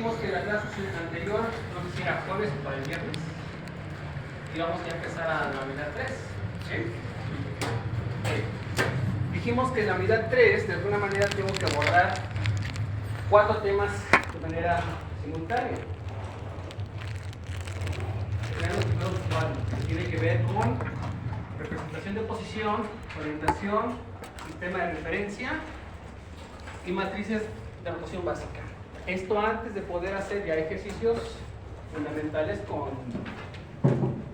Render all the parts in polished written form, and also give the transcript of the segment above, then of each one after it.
dijimos que la clase anterior, no sé si era jueves o para el viernes, íbamos ya a empezar a la unidad 3. ¿Sí? Dijimos que en la unidad 3, de alguna manera, tengo que abordar 4 temas de manera simultánea. Los primeros 4, que tiene que ver con representación de posición, orientación, sistema de referencia y matrices de notación básica. Esto antes de poder hacer ya ejercicios fundamentales con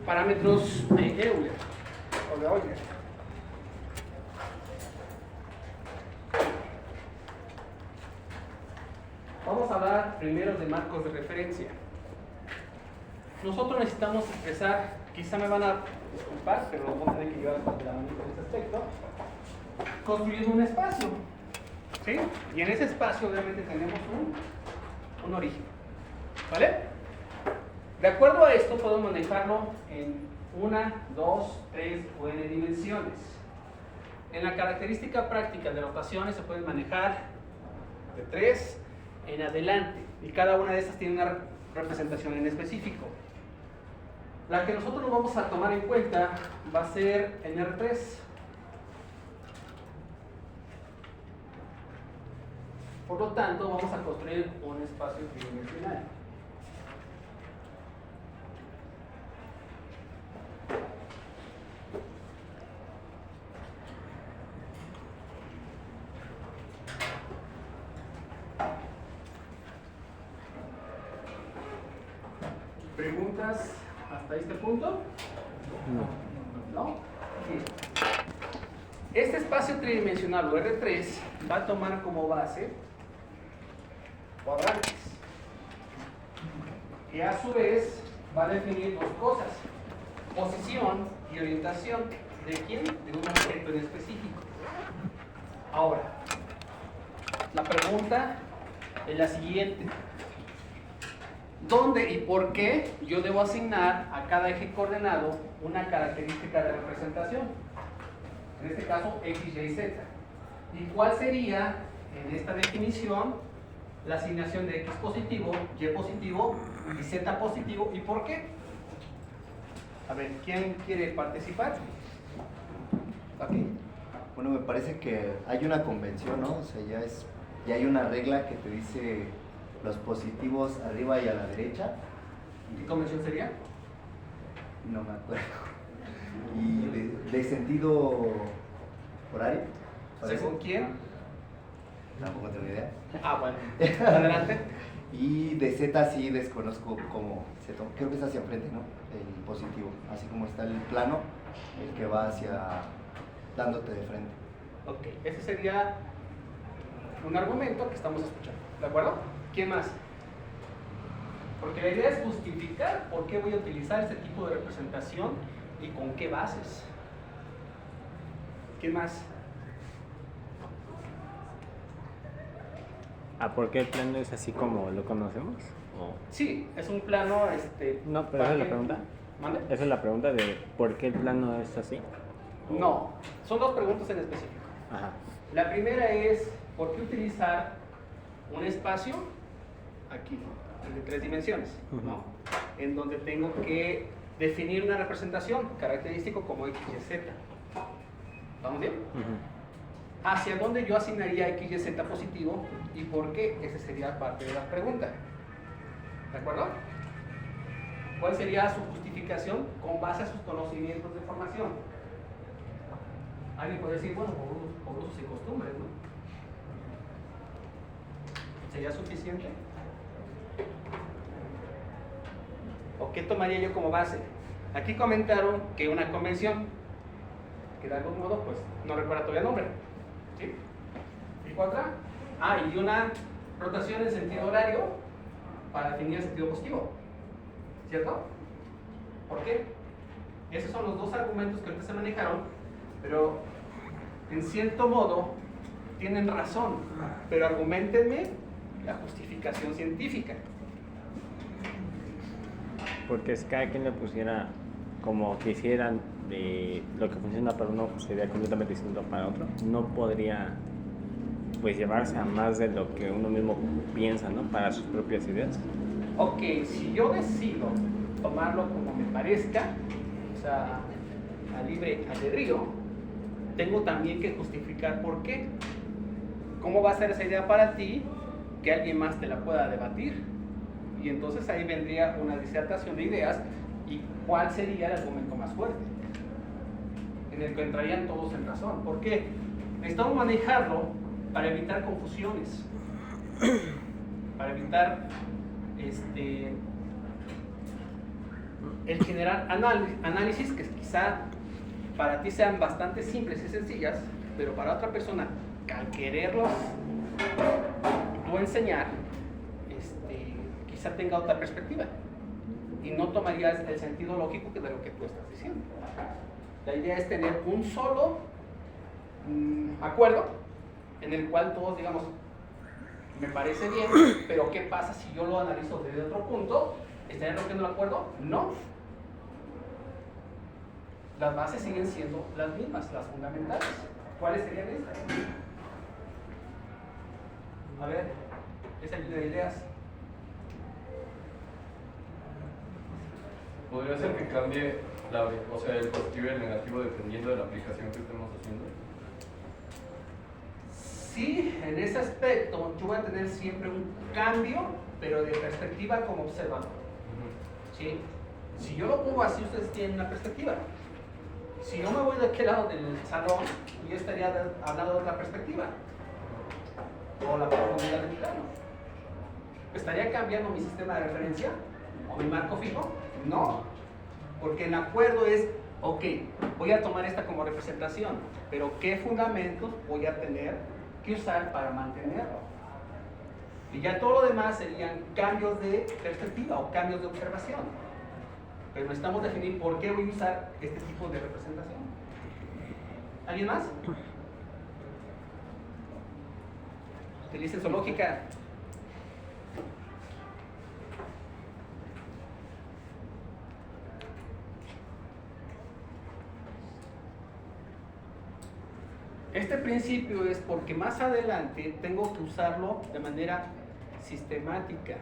parámetros de Euler o de Euler. Vamos a hablar primero de marcos de referencia. Nosotros necesitamos expresar, quizá me van a disculpar, pero vamos a tener que llevar de la mano en este aspecto, construyendo un espacio. ¿Sí? Y en ese espacio obviamente tenemos un origen. ¿Vale? De acuerdo a esto podemos manejarlo en 1, 2, 3 o n dimensiones. En la característica práctica de rotaciones se pueden manejar de 3 en adelante y cada una de estas tiene una representación en específico. La que nosotros nos vamos a tomar en cuenta va a ser en R3. Por lo tanto, vamos a construir un espacio tridimensional. ¿Preguntas hasta este punto? ¿No? Sí. Este espacio tridimensional o R3 va a tomar como base cuadrantes, que a su vez va a definir dos cosas: posición y orientación. ¿De quién? De un objeto en específico. Ahora, la pregunta es la siguiente: ¿dónde y por qué yo debo asignar a cada eje coordenado una característica de representación? En este caso, X, Y, Z. ¿Y cuál sería, en esta definición, la asignación de X positivo, Y positivo y Z positivo? ¿Y por qué? A ver, ¿quién quiere participar? Ok. Bueno, me parece que hay una convención, ¿no? O sea, ya hay una regla que te dice los positivos arriba y a la derecha. ¿Qué convención sería? No me acuerdo. Y de sentido horario. ¿Según quién? Tampoco tengo idea. Ah, bueno. Adelante. Y de Z sí desconozco cómo se toma. Creo que es hacia enfrente, ¿no? El positivo. Así como está el plano, el que va hacia dándote de frente. Ok, ese sería un argumento que estamos escuchando. ¿De acuerdo? ¿Quién más? Porque la idea es justificar por qué voy a utilizar este tipo de representación y con qué bases. ¿Quién más? ¿Por qué el plano es así como lo conocemos? ¿O? Sí, es un plano. No, pero esa es la pregunta. ¿Mande? Esa es la pregunta de por qué el plano es así. No, son dos preguntas en específico. Ajá. La primera es: ¿por qué utilizar un espacio aquí, de 3 dimensiones? ¿No? En donde tengo que definir una representación característico como X, Y, Z. ¿Vamos bien? ¿Hacia dónde yo asignaría X, Y, Z positivo y por qué? Esa sería parte de la pregunta. ¿De acuerdo? ¿Cuál sería su justificación con base a sus conocimientos de formación? Alguien puede decir, bueno, por usos y costumbres, ¿no? ¿Sería suficiente? ¿O qué tomaría yo como base? Aquí comentaron que una convención, que de algún modo, pues, no recuerdo todavía el nombre. ¿Sí? ¿Y cuál otra? Y una rotación en sentido horario para definir el sentido positivo. ¿Cierto? ¿Por qué? Esos son los dos argumentos que ahorita se manejaron, pero en cierto modo tienen razón, pero argumentenme la justificación científica. Porque si cada quien le pusiera como quisieran de lo que funciona para uno, pues sería completamente distinto para otro. No podría pues llevarse a más de lo que uno mismo piensa, ¿no? Para sus propias ideas. Ok, si yo decido tomarlo como me parezca, o sea, a libre albedrío, tengo también que justificar por qué. ¿Cómo va a ser esa idea para ti que alguien más te la pueda debatir? Y entonces ahí vendría una disertación de ideas y cuál sería el argumento más fuerte, en el que entrarían todos en razón. ¿Por qué? Necesitamos manejarlo para evitar confusiones, para evitar el generar análisis que quizá para ti sean bastante simples y sencillas, pero para otra persona, al quererlos tú enseñar, quizá tenga otra perspectiva y no tomarías el sentido lógico de lo que tú estás diciendo. La idea es tener un solo acuerdo en el cual todos digamos, me parece bien, pero ¿qué pasa si yo lo analizo desde otro punto? ¿Estarían rompiendo el acuerdo? No. Las bases siguen siendo las mismas, las fundamentales. ¿Cuáles serían estas? A ver, esa lluvia de ideas. ¿Podría ser que cambie el positivo y el negativo dependiendo de la aplicación que estemos haciendo? Sí, en ese aspecto yo voy a tener siempre un cambio, pero de perspectiva como observador. ¿Sí? Si yo lo pongo así, ustedes tienen una perspectiva. Si yo me voy de aquel lado del salón, yo estaría hablando de otra perspectiva. O la profundidad del plano. ¿Estaría cambiando mi sistema de referencia? ¿O mi marco fijo? No. Porque el acuerdo es, ok, voy a tomar esta como representación, pero ¿qué fundamentos voy a tener que usar para mantenerlo? Y ya todo lo demás serían cambios de perspectiva o cambios de observación. Pero necesitamos definir por qué voy a usar este tipo de representación. ¿Alguien más? Utilicen su lógica. Este principio es porque más adelante tengo que usarlo de manera sistemática.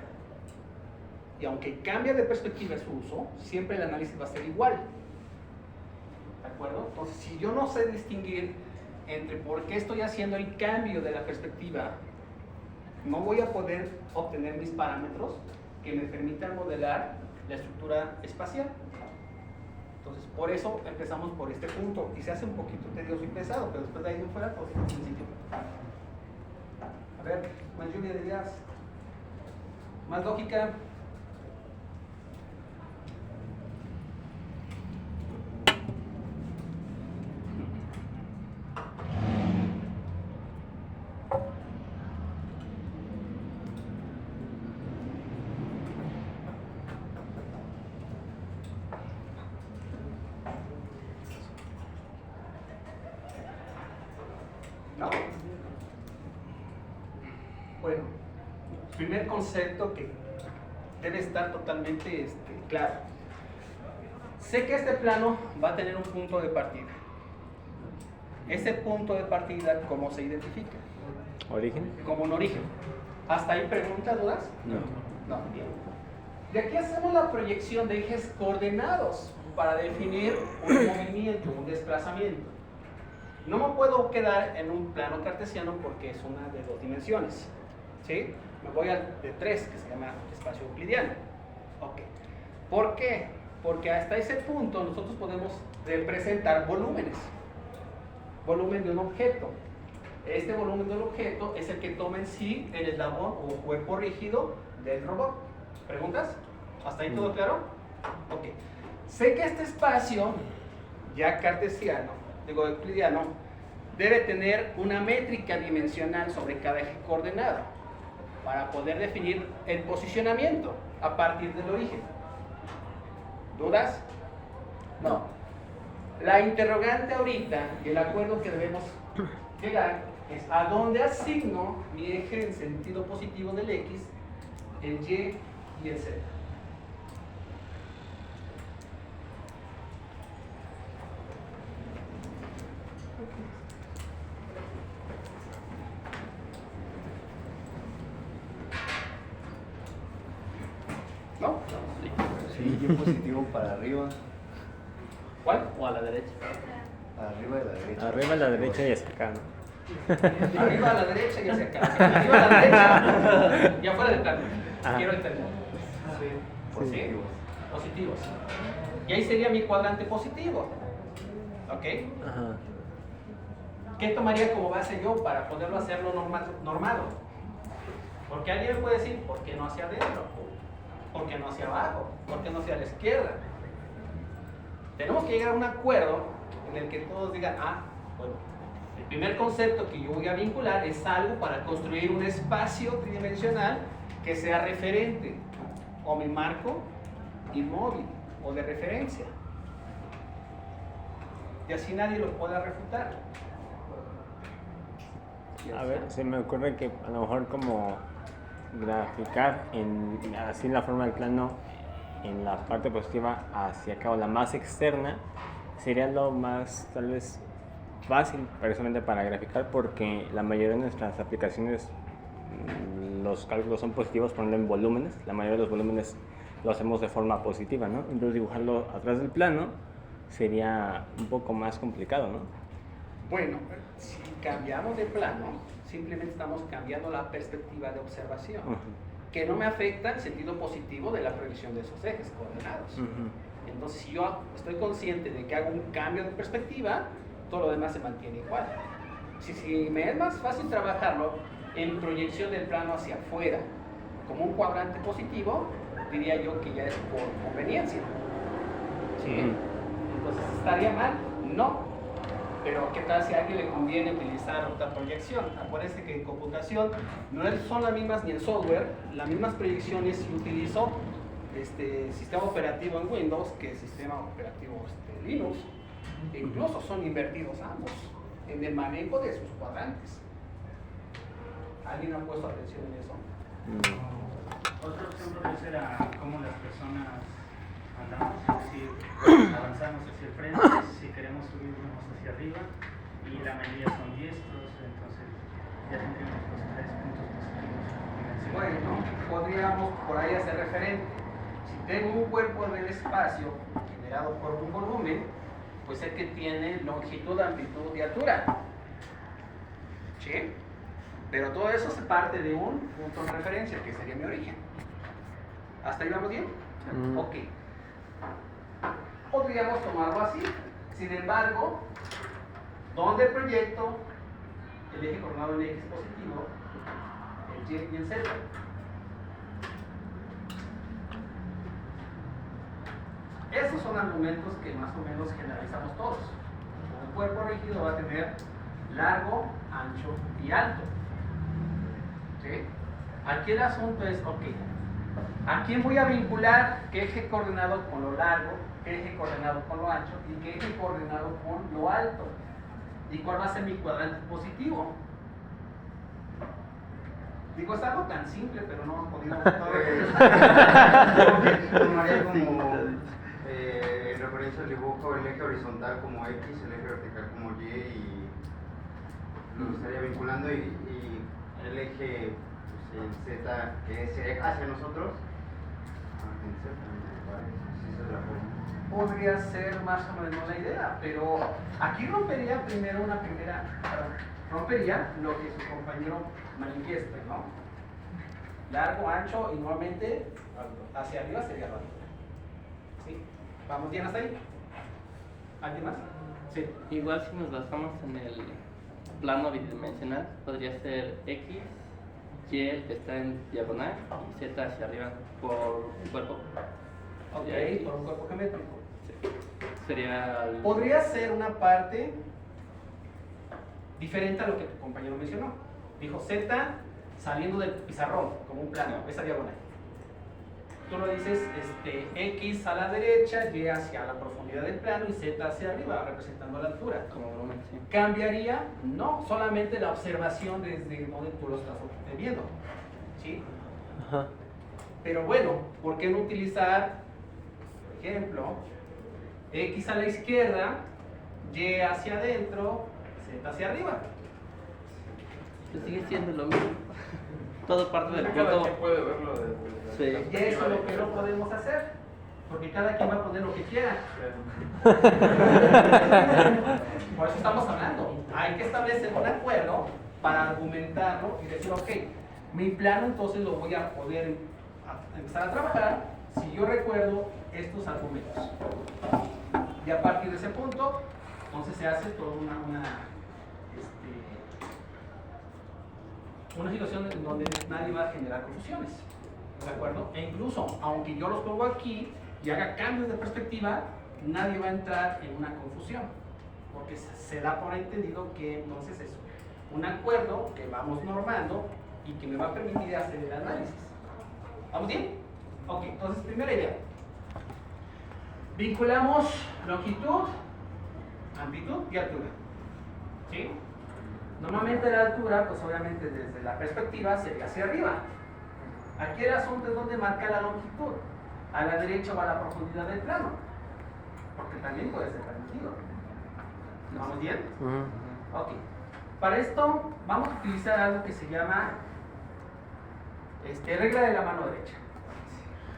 Y aunque cambie de perspectiva su uso, siempre el análisis va a ser igual. ¿De acuerdo? Entonces, si yo no sé distinguir entre por qué estoy haciendo el cambio de la perspectiva, no voy a poder obtener mis parámetros que me permitan modelar la estructura espacial. Entonces, por eso empezamos por este punto y se hace un poquito tedioso y pesado, pero después de ahí en fuera todo es sencillo. A ver, más lluvia de ideas, más lógica. No. Bueno, primer concepto que debe estar totalmente claro. Sé que este plano va a tener un punto de partida. Ese punto de partida, ¿cómo se identifica? ¿Origen? Como un origen. ¿Hasta ahí preguntas, dudas? No. No, bien. De aquí hacemos la proyección de ejes coordenados para definir un movimiento, un desplazamiento. No me puedo quedar en un plano cartesiano porque es una de 2 dimensiones. ¿Sí? Me voy al de 3, que se llama espacio euclidiano. Ok. ¿Por qué? Porque hasta ese punto nosotros podemos representar volúmenes. Volumen de un objeto. Este volumen del objeto es el que toma en sí el eslabón o cuerpo rígido del robot. ¿Preguntas? ¿Hasta ahí todo claro? Ok. Sé que este espacio, ya cartesiano, euclidiano, debe tener una métrica dimensional sobre cada eje coordenado para poder definir el posicionamiento a partir del origen. ¿Dudas? No. La interrogante ahorita y el acuerdo que debemos llegar es a dónde asigno mi eje en sentido positivo del X, el Y y el Z. ¿No? Sí, y positivo para arriba. ¿Cuál? O a la derecha. Arriba de la derecha. Arriba a la derecha y hacia acá, ¿no? Arriba a la derecha y hacia acá. Arriba a la derecha y afuera del plano. Ajá. Quiero entender. Positivos. Positivos. Y ahí sería mi cuadrante positivo. ¿Ok? Ajá. ¿Qué tomaría como base yo para poderlo hacerlo normado? Porque alguien me puede decir, ¿por qué no hacia adentro? ¿Por qué no hacia abajo? ¿Por qué no hacia la izquierda? Tenemos que llegar a un acuerdo en el que todos digan, bueno, el primer concepto que yo voy a vincular es algo para construir un espacio tridimensional que sea referente, o mi marco inmóvil, o de referencia. Y así nadie lo pueda refutar. A ver, se me ocurre que a lo mejor como graficar así en la forma del plano en la parte positiva hacia acá o la más externa sería lo más tal vez fácil precisamente para graficar, porque la mayoría de nuestras aplicaciones los cálculos son positivos poniendo en volúmenes, la mayoría de los volúmenes lo hacemos de forma positiva, ¿no? Entonces dibujarlo atrás del plano sería un poco más complicado, ¿no? Bueno, si cambiamos de plano, simplemente estamos cambiando la perspectiva de observación, que no me afecta el sentido positivo de la proyección de esos ejes coordenados. Entonces, si yo estoy consciente de que hago un cambio de perspectiva, todo lo demás se mantiene igual. Si me es más fácil trabajarlo en proyección del plano hacia afuera, como un cuadrante positivo, diría yo que ya es por conveniencia. ¿Sí? Entonces, ¿estaría mal? No. Pero ¿qué tal si a alguien le conviene utilizar otra proyección? Acuérdense que en computación no son las mismas ni en software, las mismas proyecciones si utilizo sistema operativo en Windows que sistema operativo Linux. E incluso son invertidos ambos en el manejo de sus cuadrantes. ¿Alguien ha puesto atención en eso? Otro ejemplo era cómo las personas andamos, es decir, avanzamos hacia el frente, si queremos subirnos hacia arriba, y la mayoría son diestros, entonces ya tendríamos los 3 puntos positivos. Bueno, podríamos por ahí hacer referente. Si tengo un cuerpo del espacio generado por un volumen, pues sé que tiene longitud, amplitud y altura. ¿Sí? Pero todo eso se parte de un punto de referencia, que sería mi origen. ¿Hasta ahí vamos bien? Ok. Podríamos tomarlo así. Sin embargo, ¿dónde proyecto el eje coordinado en X positivo, el Y y el Z? Esos son argumentos que más o menos generalizamos todos. Un cuerpo rígido va a tener largo, ancho y alto. ¿Sí? Aquí el asunto es, ok, ¿a quién voy a vincular qué eje coordenado con lo largo, qué eje coordenado con lo ancho y qué eje coordenado con lo alto? ¿Y cuál va a ser mi cuadrante positivo? Digo, es algo tan simple, pero no han podido tomaría como en referencia al dibujo el eje horizontal como X, el eje vertical como Y, y lo estaría vinculando, y el eje, pues, el Z, que sería hacia nosotros, en Z, esa es la forma. Podría ser más o menos la idea, pero aquí rompería rompería lo que su compañero manifiesta, ¿no? Largo, ancho y nuevamente hacia arriba sería alto. ¿Sí? ¿Vamos bien hasta ahí? ¿Alguien más? Sí. Igual si nos basamos en el plano bidimensional, podría ser X, Y el que está en diagonal y Z hacia arriba por un cuerpo. Ok, por un cuerpo geométrico. Sí. Sería el... Podría ser una parte diferente a lo que tu compañero mencionó. Dijo Z saliendo del pizarrón, como un plano, esa diagonal. Tú lo dices X a la derecha, Y hacia la profundidad del plano y Z hacia arriba, representando la altura. como volumen, sí. ¿Cambiaría? No, solamente la observación desde donde tú lo estás viendo. ¿Sí? Ajá. Pero bueno, ¿por qué no utilizar, por ejemplo, X a la izquierda, Y hacia adentro, Z hacia arriba? Que sigue siendo lo mismo. todo parte del Cada punto. quien puede verlo desde Sí. la Y eso perspectiva es lo de que no podemos hacer, porque cada quien va a poner lo que quiera. Por eso estamos hablando. Hay que establecer un acuerdo para argumentarlo y decir, ok, mi plano entonces lo voy a poder empezar a trabajar si yo recuerdo estos argumentos. Y a partir de ese punto, entonces se hace toda una situación en donde nadie va a generar confusiones. ¿De acuerdo? E incluso, aunque yo los pongo aquí y haga cambios de perspectiva, nadie va a entrar en una confusión. Porque se da por entendido que entonces es un acuerdo que vamos normando y que me va a permitir hacer el análisis. ¿Vamos bien? Ok, entonces primera idea. Vinculamos longitud, amplitud y altura. ¿Sí? Normalmente la altura, pues obviamente desde la perspectiva sería hacia arriba. Aquí el asunto es donde marca la longitud, a la derecha o a la profundidad del plano, porque también puede ser permitido. ¿Vamos bien? Ok. Para esto vamos a utilizar algo que se llama regla de la mano derecha.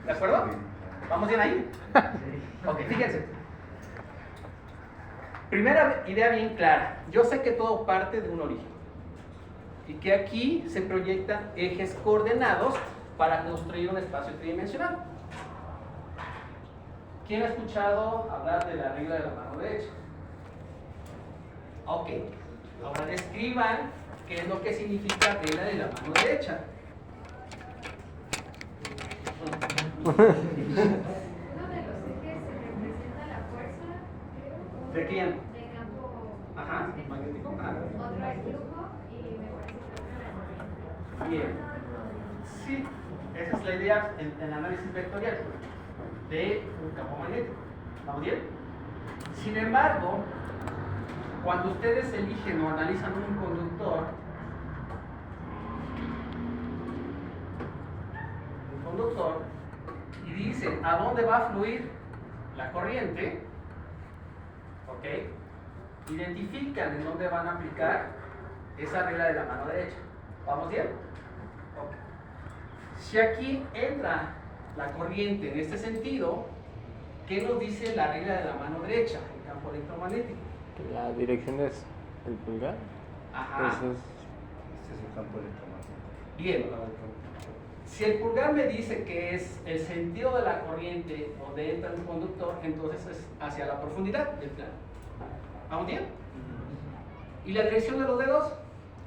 ¿De acuerdo? ¿Vamos bien ahí? Ok, fíjense. Primera idea bien clara. Yo sé que todo parte de un origen y que aquí se proyectan ejes coordenados para construir un espacio tridimensional. ¿Quién ha escuchado hablar de la regla de la mano derecha? Ok, ahora describan qué es lo que significa regla de la mano derecha. Uno de los ejes representa la fuerza, ¿De quién? de campo Ajá, magnético. Ajá. otro el flujo y me parece que otro la corriente. Bien. Sí, esa es la idea en el análisis vectorial de un campo magnético. ¿Vamos bien? Sin embargo, cuando ustedes eligen o analizan un conductor, y dicen a dónde va a fluir la corriente, ¿ok? Identifican en dónde van a aplicar esa regla de la mano derecha. ¿Vamos bien? Ok. Si aquí entra la corriente en este sentido, ¿qué nos dice la regla de la mano derecha, el campo electromagnético? La dirección es el pulgar. Ajá. Eso es Este es el campo electromagnético. Bien. Si el pulgar me dice que es el sentido de la corriente donde entra un conductor, entonces es hacia la profundidad del plano. ¿Vamos bien? ¿Y la dirección de los dedos?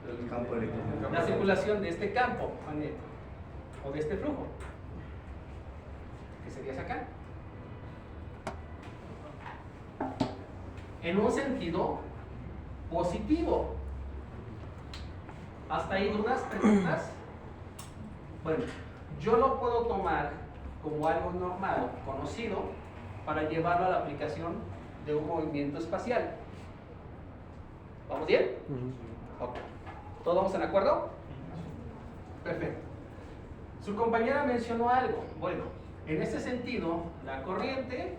El campo electromagnético. La circulación de este campo magnético o de este flujo, que sería hacia acá. En un sentido positivo. ¿Hasta ahí dudas, preguntas? Bueno, yo lo puedo tomar como algo normal, conocido, para llevarlo a la aplicación de un movimiento espacial. ¿Vamos bien? Ok. ¿Todos vamos en acuerdo? Perfecto. Su compañera mencionó algo. Bueno, en ese sentido, la corriente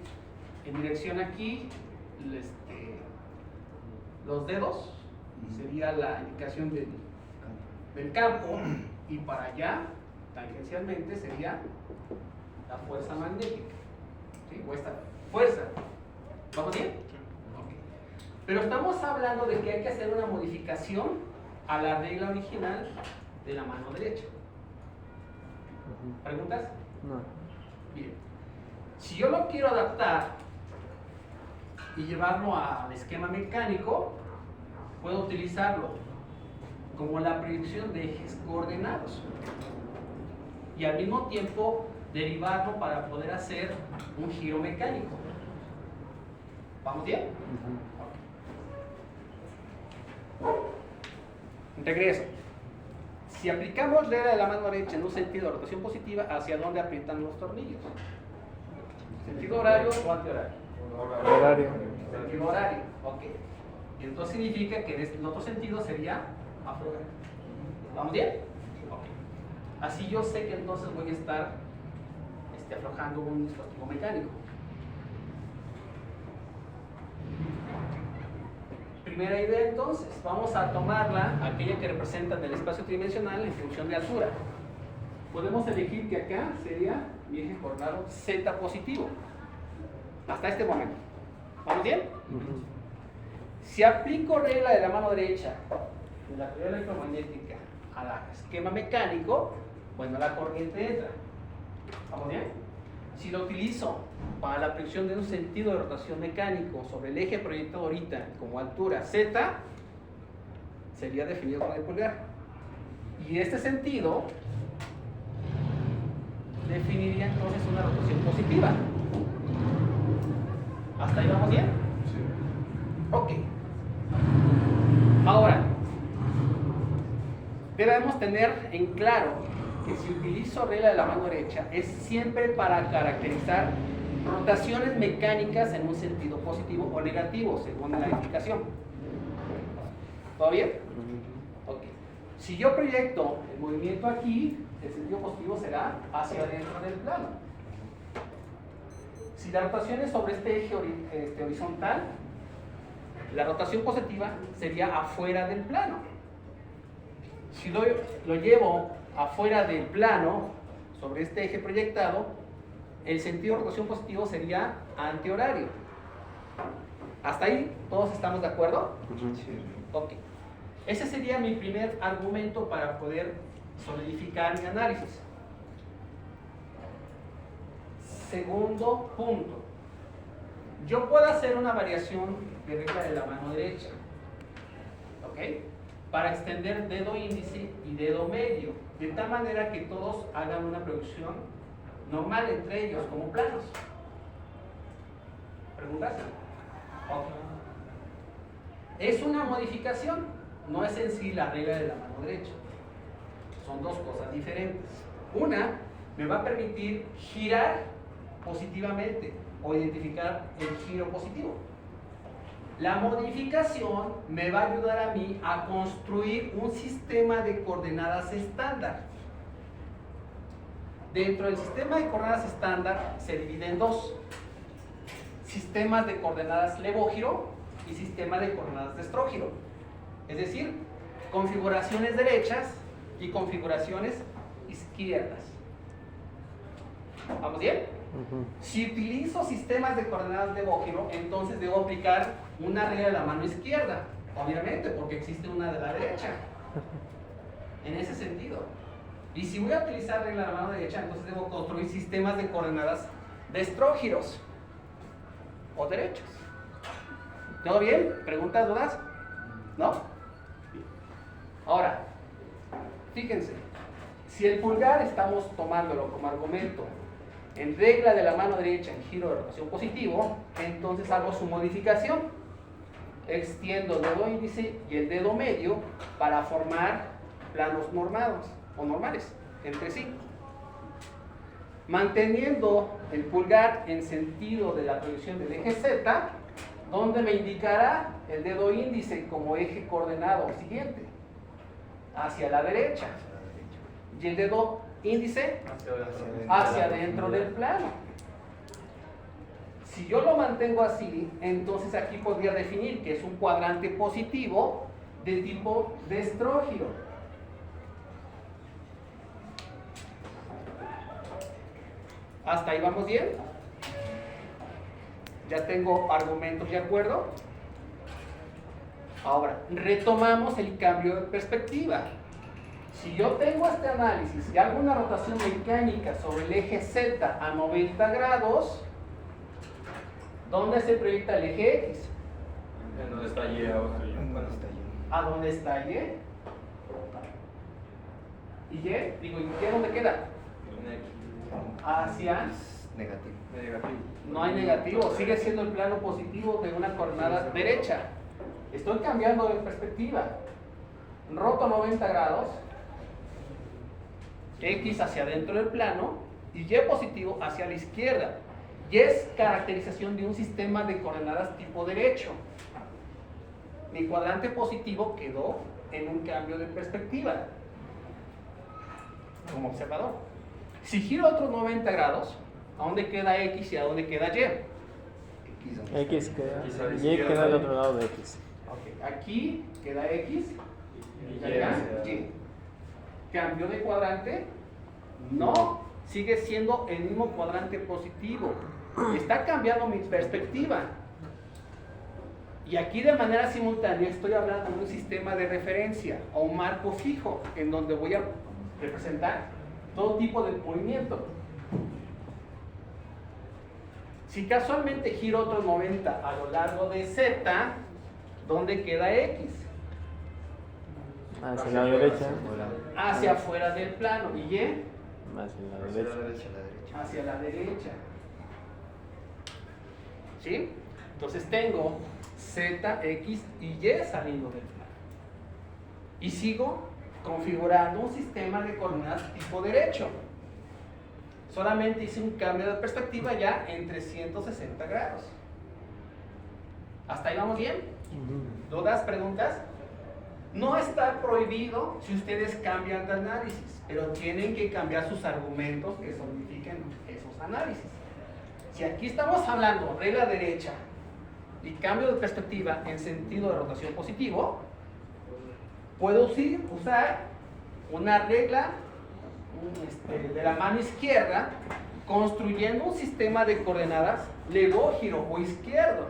en dirección aquí, los dedos, sería la indicación del campo, y para allá, tangencialmente, sería la fuerza magnética. ¿Sí? O esta fuerza. ¿Vamos bien? Ok. Pero estamos hablando de que hay que hacer una modificación a la regla original de la mano derecha. ¿Preguntas? No. Bien. Si yo lo quiero adaptar y llevarlo al esquema mecánico, puedo utilizarlo como la proyección de ejes coordenados y al mismo tiempo derivarlo para poder hacer un giro mecánico. ¿Vamos bien? Regreso. Si aplicamos regla de la mano derecha en un sentido de rotación positiva, ¿hacia dónde aprietan los tornillos? ¿Sentido horario o antihorario? Horario. Sentido horario, ok. Y entonces significa que en otro sentido sería aflojar. ¿Vamos bien? Ok. Así yo sé que entonces voy a estar aflojando un dispositivo mecánico. Primera idea entonces, vamos a tomarla, aquella que representa el espacio tridimensional en función de altura. podemos elegir que acá sería mi eje coordinado Z positivo. Hasta este momento. ¿Vamos bien? Si aplico regla de la mano derecha de la teoría electromagnética al esquema mecánico, bueno, la corriente entra. ¿Vamos bien? Si lo utilizo para la predicción de un sentido de rotación mecánico sobre el eje proyectado ahorita como altura Z, sería definido con el pulgar. Y este sentido definiría entonces una rotación positiva. ¿Hasta ahí vamos bien? Sí. Ok. Ahora, debemos tener en claro que si utilizo regla de la mano derecha es siempre para caracterizar rotaciones mecánicas en un sentido positivo o negativo, según la indicación. ¿Todo bien? Ok. Si yo proyecto el movimiento aquí, el sentido positivo será hacia adentro del plano. Si la rotación es sobre este eje horizontal, la rotación positiva sería afuera del plano. Si lo llevo afuera del plano, sobre este eje proyectado, el sentido de rotación positivo sería antihorario. ¿Hasta ahí todos estamos de acuerdo? Ok. Ese sería mi primer argumento para poder solidificar mi análisis. Segundo punto. Yo puedo hacer una variación de regla de la mano derecha. ¿Ok? Para extender dedo índice y dedo medio, de tal manera que todos hagan una proyección normal entre ellos, como planos. ¿Preguntas? Ok. Es una modificación, no es en sí la regla de la mano derecha. Son dos cosas diferentes. Una me va a permitir girar positivamente o identificar el giro positivo. La modificación me va a ayudar a mí a construir un sistema de coordenadas estándar. Dentro del sistema de coordenadas estándar se divide en dos: sistemas de coordenadas levógiro y sistema de coordenadas destrógiro. Es decir, configuraciones derechas y configuraciones izquierdas. ¿Vamos bien? Si utilizo sistemas de coordenadas levógiro, entonces debo aplicar una regla de la mano izquierda, obviamente, porque existe una de la derecha. En ese sentido. Y si voy a utilizar regla de la mano derecha, entonces debo construir sistemas de coordenadas destrógiros o derechos. ¿Todo bien? ¿Preguntas, dudas? ¿No? Ahora, fíjense, si el pulgar estamos tomándolo como argumento en regla de la mano derecha en giro de rotación positivo, entonces hago su modificación. Extiendo el dedo índice y el dedo medio para formar planos normados o normales entre sí. Manteniendo el pulgar en sentido de la proyección del eje Z, donde me indicará el dedo índice como eje coordenado siguiente, hacia la derecha, y el dedo índice hacia adentro del plano. Si yo lo mantengo así, entonces aquí podría definir que es un cuadrante positivo de tipo destrógiro. ¿Hasta ahí vamos bien? Ya tengo argumentos de acuerdo. Ahora, retomamos el cambio de perspectiva. Si yo tengo este análisis y hago una rotación mecánica sobre el eje Z a 90 grados, ¿dónde se proyecta el eje X? En donde está Y ahora. ¿A dónde está Y? ¿Y Y? Digo, ¿y Y dónde queda? Hacia... Negativo. Negativo. No hay negativo, sigue siendo el plano positivo de una coordenada derecha. Estoy cambiando de perspectiva. Roto 90 grados, X hacia adentro del plano y Y positivo hacia la izquierda. Y es caracterización de un sistema de coordenadas tipo derecho. Mi cuadrante positivo quedó en un cambio de perspectiva como observador. Si giro otros 90 grados, ¿a dónde queda X y a dónde queda Y? X queda, X a la Y izquierda. queda al otro lado de X. Ok, aquí queda X Y y allá hacia- Y. Cambio de cuadrante No, sigue siendo el mismo cuadrante positivo. Está cambiando mi perspectiva. Y aquí de manera simultánea estoy hablando de un sistema de referencia o un marco fijo en donde voy a representar todo tipo de movimiento. Si casualmente giro otros 90 a lo largo de Z, ¿dónde queda X? Hacia la derecha. Hacia afuera del plano. ¿Y Y? Hacia la Hacia derecha. la derecha, a la derecha. Hacia la derecha. ¿Sí? Entonces tengo Z, X y Y saliendo del plano. Y sigo configurando un sistema de coordenadas tipo derecho. Solamente hice un cambio de perspectiva ya en 360 grados. ¿Hasta ahí vamos bien? ¿Dudas, preguntas? No está prohibido si ustedes cambian de análisis, pero tienen que cambiar sus argumentos que solidifiquen esos análisis. Si aquí estamos hablando regla derecha y cambio de perspectiva en sentido de rotación positivo, puedo usar una regla de la mano izquierda construyendo un sistema de coordenadas legógiro o izquierdo.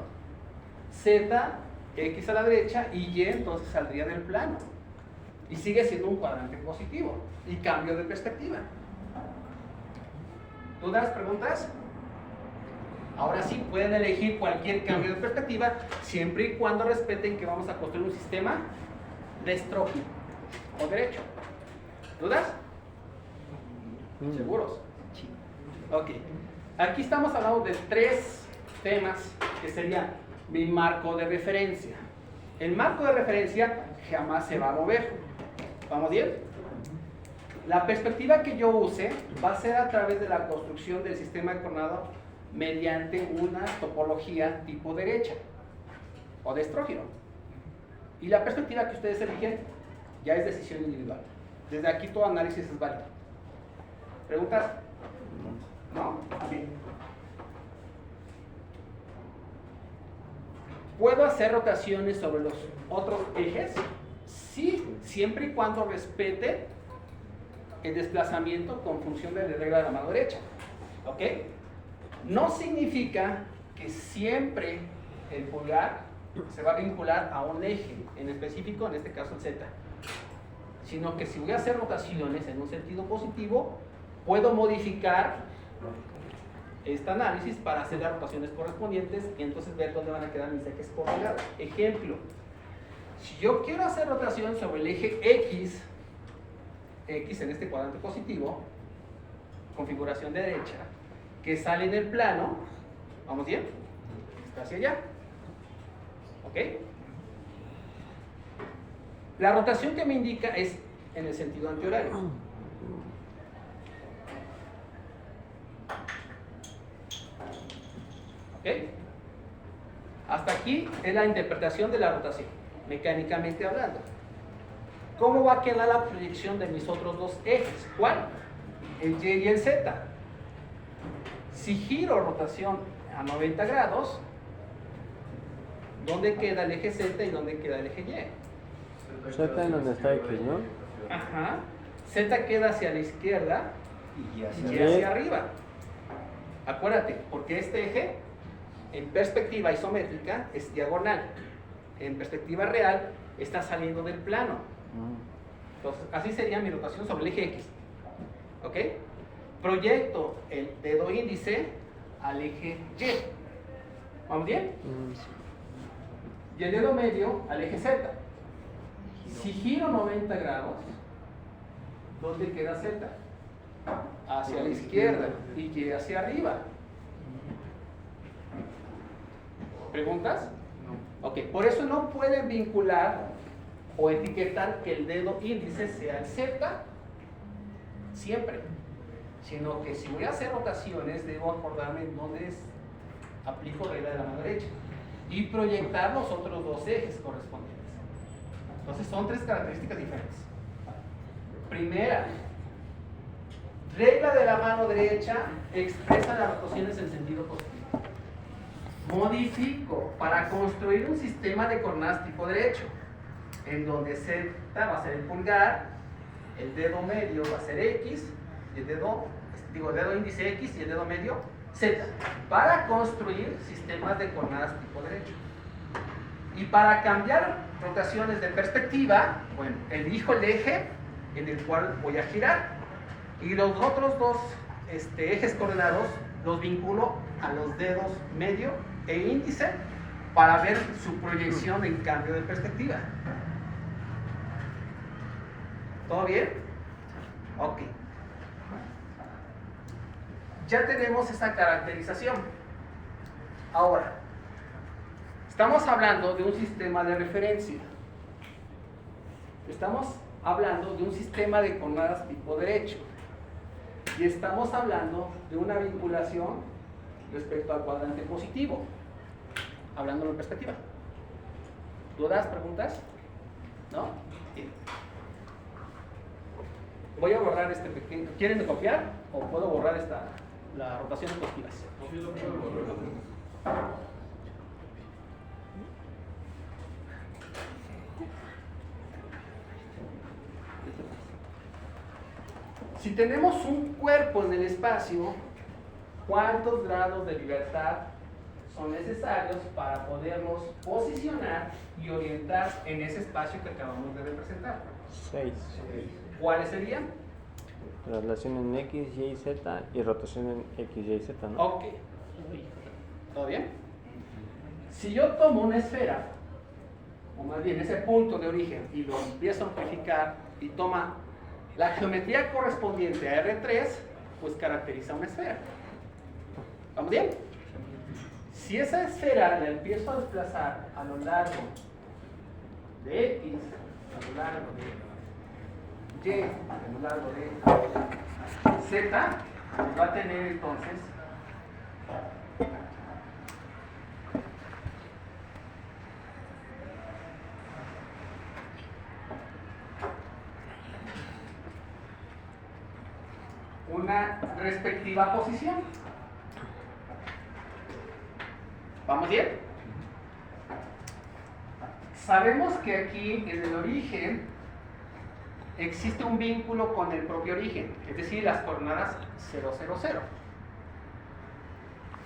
Z, X a la derecha y Y entonces saldría del plano. Y sigue siendo un cuadrante positivo. Y cambio de perspectiva. ¿Dudas, preguntas? Ahora sí, pueden elegir cualquier cambio de perspectiva siempre y cuando respeten que vamos a construir un sistema destrógeno o derecho. ¿Dudas? ¿Seguros? Ok. Aquí estamos hablando de 3 temas que serían mi marco de referencia. El marco de referencia jamás se va a mover. ¿Vamos bien? La perspectiva que yo use va a ser a través de la construcción del sistema de coordenado mediante una topología tipo derecha o destrógeno. Y la perspectiva que ustedes eligen ya es decisión individual. Desde aquí todo análisis es válido. ¿Preguntas? ¿No? Bien. ¿Puedo hacer rotaciones sobre los otros ejes? Sí, siempre y cuando respete el desplazamiento con función de la regla de la mano derecha. ¿Ok? No significa que siempre el pulgar se va a vincular a un eje en específico, en este caso el Z, sino que si voy a hacer rotaciones en un sentido positivo, puedo modificar este análisis para hacer las rotaciones correspondientes y entonces ver dónde van a quedar mis ejes coordinados. Ejemplo, si yo quiero hacer rotación sobre el eje X en este cuadrante positivo, configuración de derecha, que sale en el plano, ¿vamos bien? Está hacia allá. ¿Ok? La rotación que me indica es en el sentido antihorario. ¿Ok? Hasta aquí es la interpretación de la rotación, mecánicamente hablando. ¿Cómo va a quedar la proyección de mis otros 2 ejes? ¿Cuál? El Y y el Z. Si giro rotación a 90 grados, ¿dónde queda el eje Z y dónde queda el eje Y? Z en donde está X, ¿no? Ajá. Z queda hacia la izquierda Y y hacia Y hacia arriba. Acuérdate, porque este eje en perspectiva isométrica es diagonal. En perspectiva real está saliendo del plano. Entonces, así sería mi rotación sobre el eje X. ¿Ok? Proyecto el dedo índice al eje Y. ¿Vamos bien? Y el dedo medio al eje Z. Si giro 90 grados, ¿dónde queda Z? Hacia la izquierda y Y hacia arriba. ¿Preguntas? No. Ok, por eso no pueden vincular o etiquetar que el dedo índice sea el Z siempre, sino que si voy a hacer rotaciones debo acordarme en dónde aplico regla de la mano derecha y proyectar los otros 2 ejes correspondientes. Entonces son 3 características diferentes. Primera, regla de la mano derecha expresa las rotaciones en sentido positivo. Modifico para construir un sistema de coordenadas tipo derecho, en donde Z va a ser el pulgar, el dedo medio va a ser X y el dedo, el dedo índice X y el dedo medio Z, para construir sistemas de coordenadas tipo derecho. Y para cambiar rotaciones de perspectiva, bueno, elijo el eje en el cual voy a girar, y los otros dos ejes coordenados los vinculo a los dedos medio e índice para ver su proyección en cambio de perspectiva. ¿Todo bien? Ok. Ya tenemos esa caracterización. Ahora, estamos hablando de un sistema de referencia. Estamos hablando de un sistema de coordenadas tipo derecho. Y estamos hablando de una vinculación respecto al cuadrante positivo. Hablando en perspectiva. ¿Dudas, preguntas? ¿No? Bien. Voy a borrar este pequeño. ¿Quieren copiar? ¿O puedo borrar la rotación de positivas? Si tenemos un cuerpo en el espacio, ¿cuántos grados de libertad son necesarios para podernos posicionar y orientar en ese espacio que acabamos de representar? 6. ¿Cuáles serían? Traslación en X, Y, Z y rotación en X, Y, Z, ¿no? Ok. ¿Todo bien? Si yo tomo una esfera, o más bien ese punto de origen, y lo empiezo a amplificar y toma la geometría correspondiente a R3, pues caracteriza una esfera. ¿Vamos bien? Si esa esfera la empiezo a desplazar a lo largo de X, a lo largo de Y, a lo largo de Z, va a tener entonces una respectiva posición. ¿Vamos bien? Sabemos que aquí en el origen existe un vínculo con el propio origen, es decir, las coordenadas 0, 0, 0.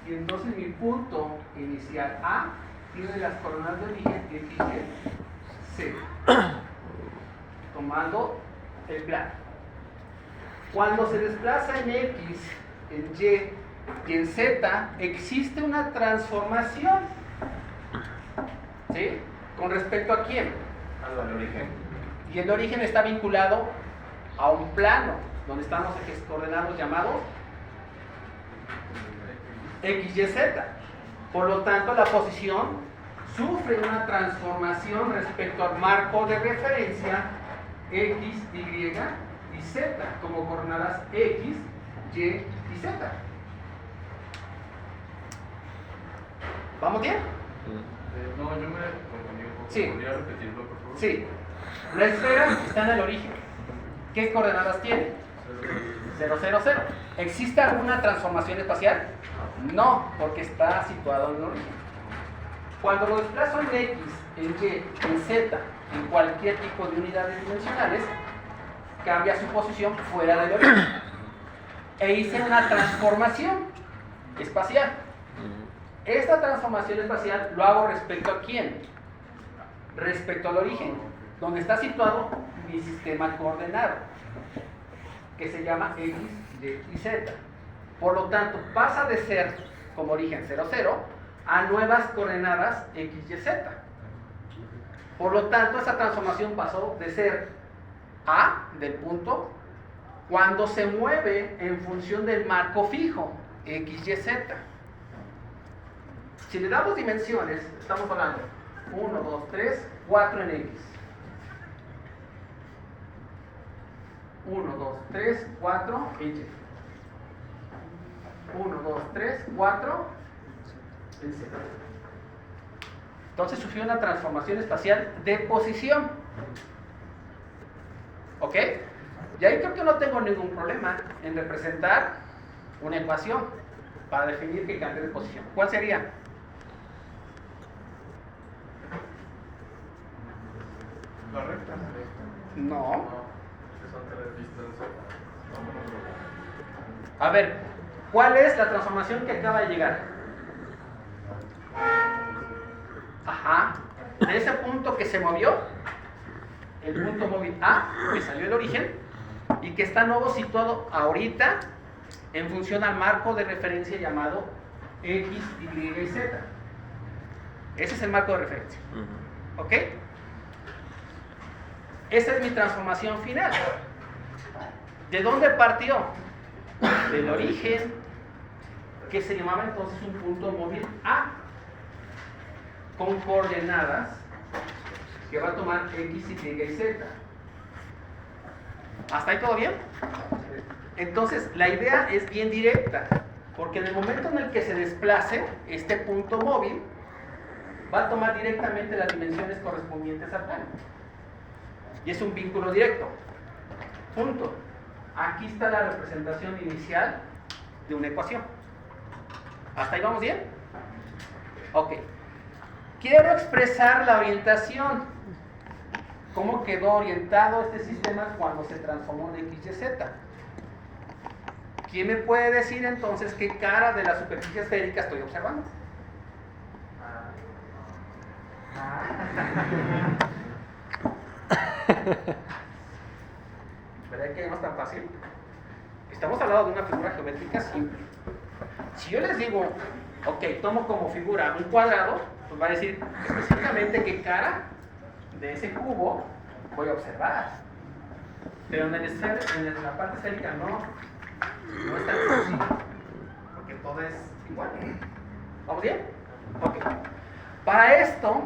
Y entonces mi punto inicial A tiene las coordenadas de origen X, Y, Z. Tomando el plano. Cuando se desplaza en X, en Y y en Z, existe una transformación. ¿Sí? ¿Con respecto a quién? Al origen. Y el origen está vinculado a un plano, donde están los ejes coordenados llamados X, Y, Z. Por lo tanto, la posición sufre una transformación respecto al marco de referencia X, Y y Z, como coordenadas X, Y y Z. ¿Vamos bien? No, yo me confundí un poco. Sí. ¿Podría repetirlo, por favor? Sí. La esfera está en el origen. ¿Qué coordenadas tiene? 0, 0, 0. ¿Existe alguna transformación espacial? No, porque está situado en el origen. Cuando lo desplazo en X, en Y, en Z, en cualquier tipo de unidades dimensionales, cambia su posición fuera del origen. E hice una transformación espacial. Esta transformación espacial lo hago respecto a quién? Respecto al origen, donde está situado mi sistema coordenado, que se llama X, Y y Z. Por lo tanto, pasa de ser como origen 0, 0 a nuevas coordenadas X, Y, Z. Por lo tanto, esa transformación pasó de ser A del punto cuando se mueve en función del marco fijo X, Y, Z. Si le damos dimensiones, estamos hablando 1, 2, 3, 4 en X. 1, 2, 3, 4 en Y. 1, 2, 3, 4 en Z. Entonces sufrió una transformación espacial de posición. ¿Ok? Y ahí creo que no tengo ningún problema en representar una ecuación para definir que cambie de posición. ¿Cuál sería? ¿La recta? No. No, que son tres distancias. A ver, ¿cuál es la transformación que acaba de llegar? Ajá. De ese punto que se movió, el punto móvil A, que salió del origen, y que está nuevo situado ahorita en función al marco de referencia llamado X, Y y Z. Ese es el marco de referencia. ¿Ok? Esa es mi transformación final. ¿De dónde partió? Del origen, que se llamaba entonces un punto móvil A, con coordenadas que va a tomar X, Y y Z. ¿Hasta ahí todo bien? Entonces, la idea es bien directa, porque en el momento en el que se desplace este punto móvil, va a tomar directamente las dimensiones correspondientes al plano. Y es un vínculo directo. Punto. Aquí está la representación inicial de una ecuación. ¿Hasta ahí vamos bien? Ok. Quiero expresar la orientación. ¿Cómo quedó orientado este sistema cuando se transformó de X y Z? ¿Quién me puede decir entonces qué cara de la superficie esférica estoy observando? ¿Verdad que no es tan fácil? Estamos hablando de una figura geométrica simple. Si yo les digo, ok, tomo como figura un cuadrado, pues va a decir específicamente qué cara de ese cubo voy a observar. Pero en la parte esférica no es tan sencillo, porque todo es igual. ¿Vamos bien? Ok. Para esto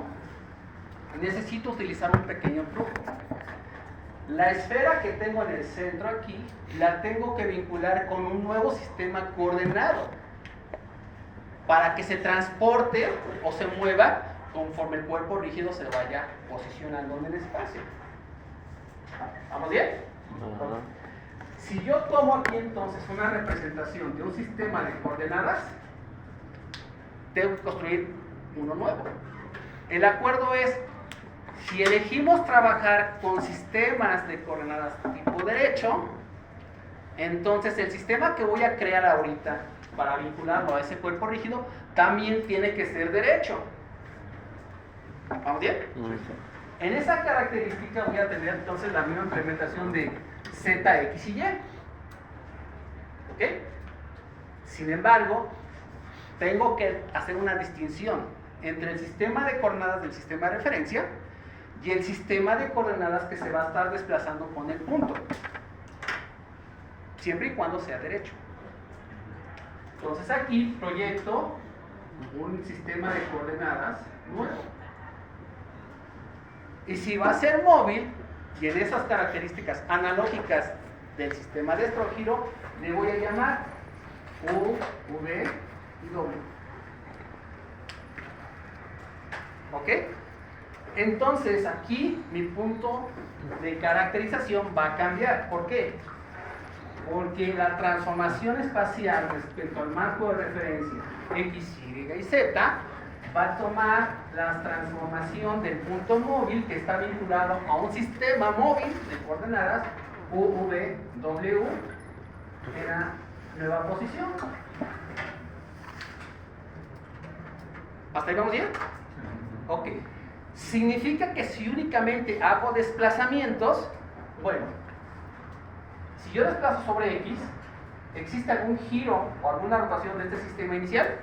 necesito utilizar un pequeño truco. La esfera que tengo en el centro aquí la tengo que vincular con un nuevo sistema coordenado para que se transporte o se mueva conforme el cuerpo rígido se vaya posicionando en el espacio. ¿Vamos bien? Si yo tomo aquí entonces una representación de un sistema de coordenadas, tengo que construir uno nuevo. El acuerdo es, si elegimos trabajar con sistemas de coordenadas tipo derecho, entonces el sistema que voy a crear ahorita para vincularlo a ese cuerpo rígido también tiene que ser derecho. ¿Vamos bien? En esa característica voy a tener entonces la misma implementación de Z, X y Y. ¿Ok? Sin embargo, tengo que hacer una distinción entre el sistema de coordenadas del sistema de referencia y el sistema de coordenadas que se va a estar desplazando con el punto, siempre y cuando sea derecho. Entonces aquí proyecto un sistema de coordenadas nuevo. Y si va a ser móvil, y en esas características analógicas del sistema de estrogiro, le voy a llamar U, V y W. ¿Ok? Entonces aquí mi punto de caracterización va a cambiar. ¿Por qué? Porque la transformación espacial respecto al marco de referencia X, Y y Z va a tomar la transformación del punto móvil que está vinculado a un sistema móvil de coordenadas U, V, W en la nueva posición. ¿Hasta ahí vamos bien? Ok. Significa que si únicamente hago desplazamientos, bueno, si yo desplazo sobre X, ¿existe algún giro o alguna rotación de este sistema inicial?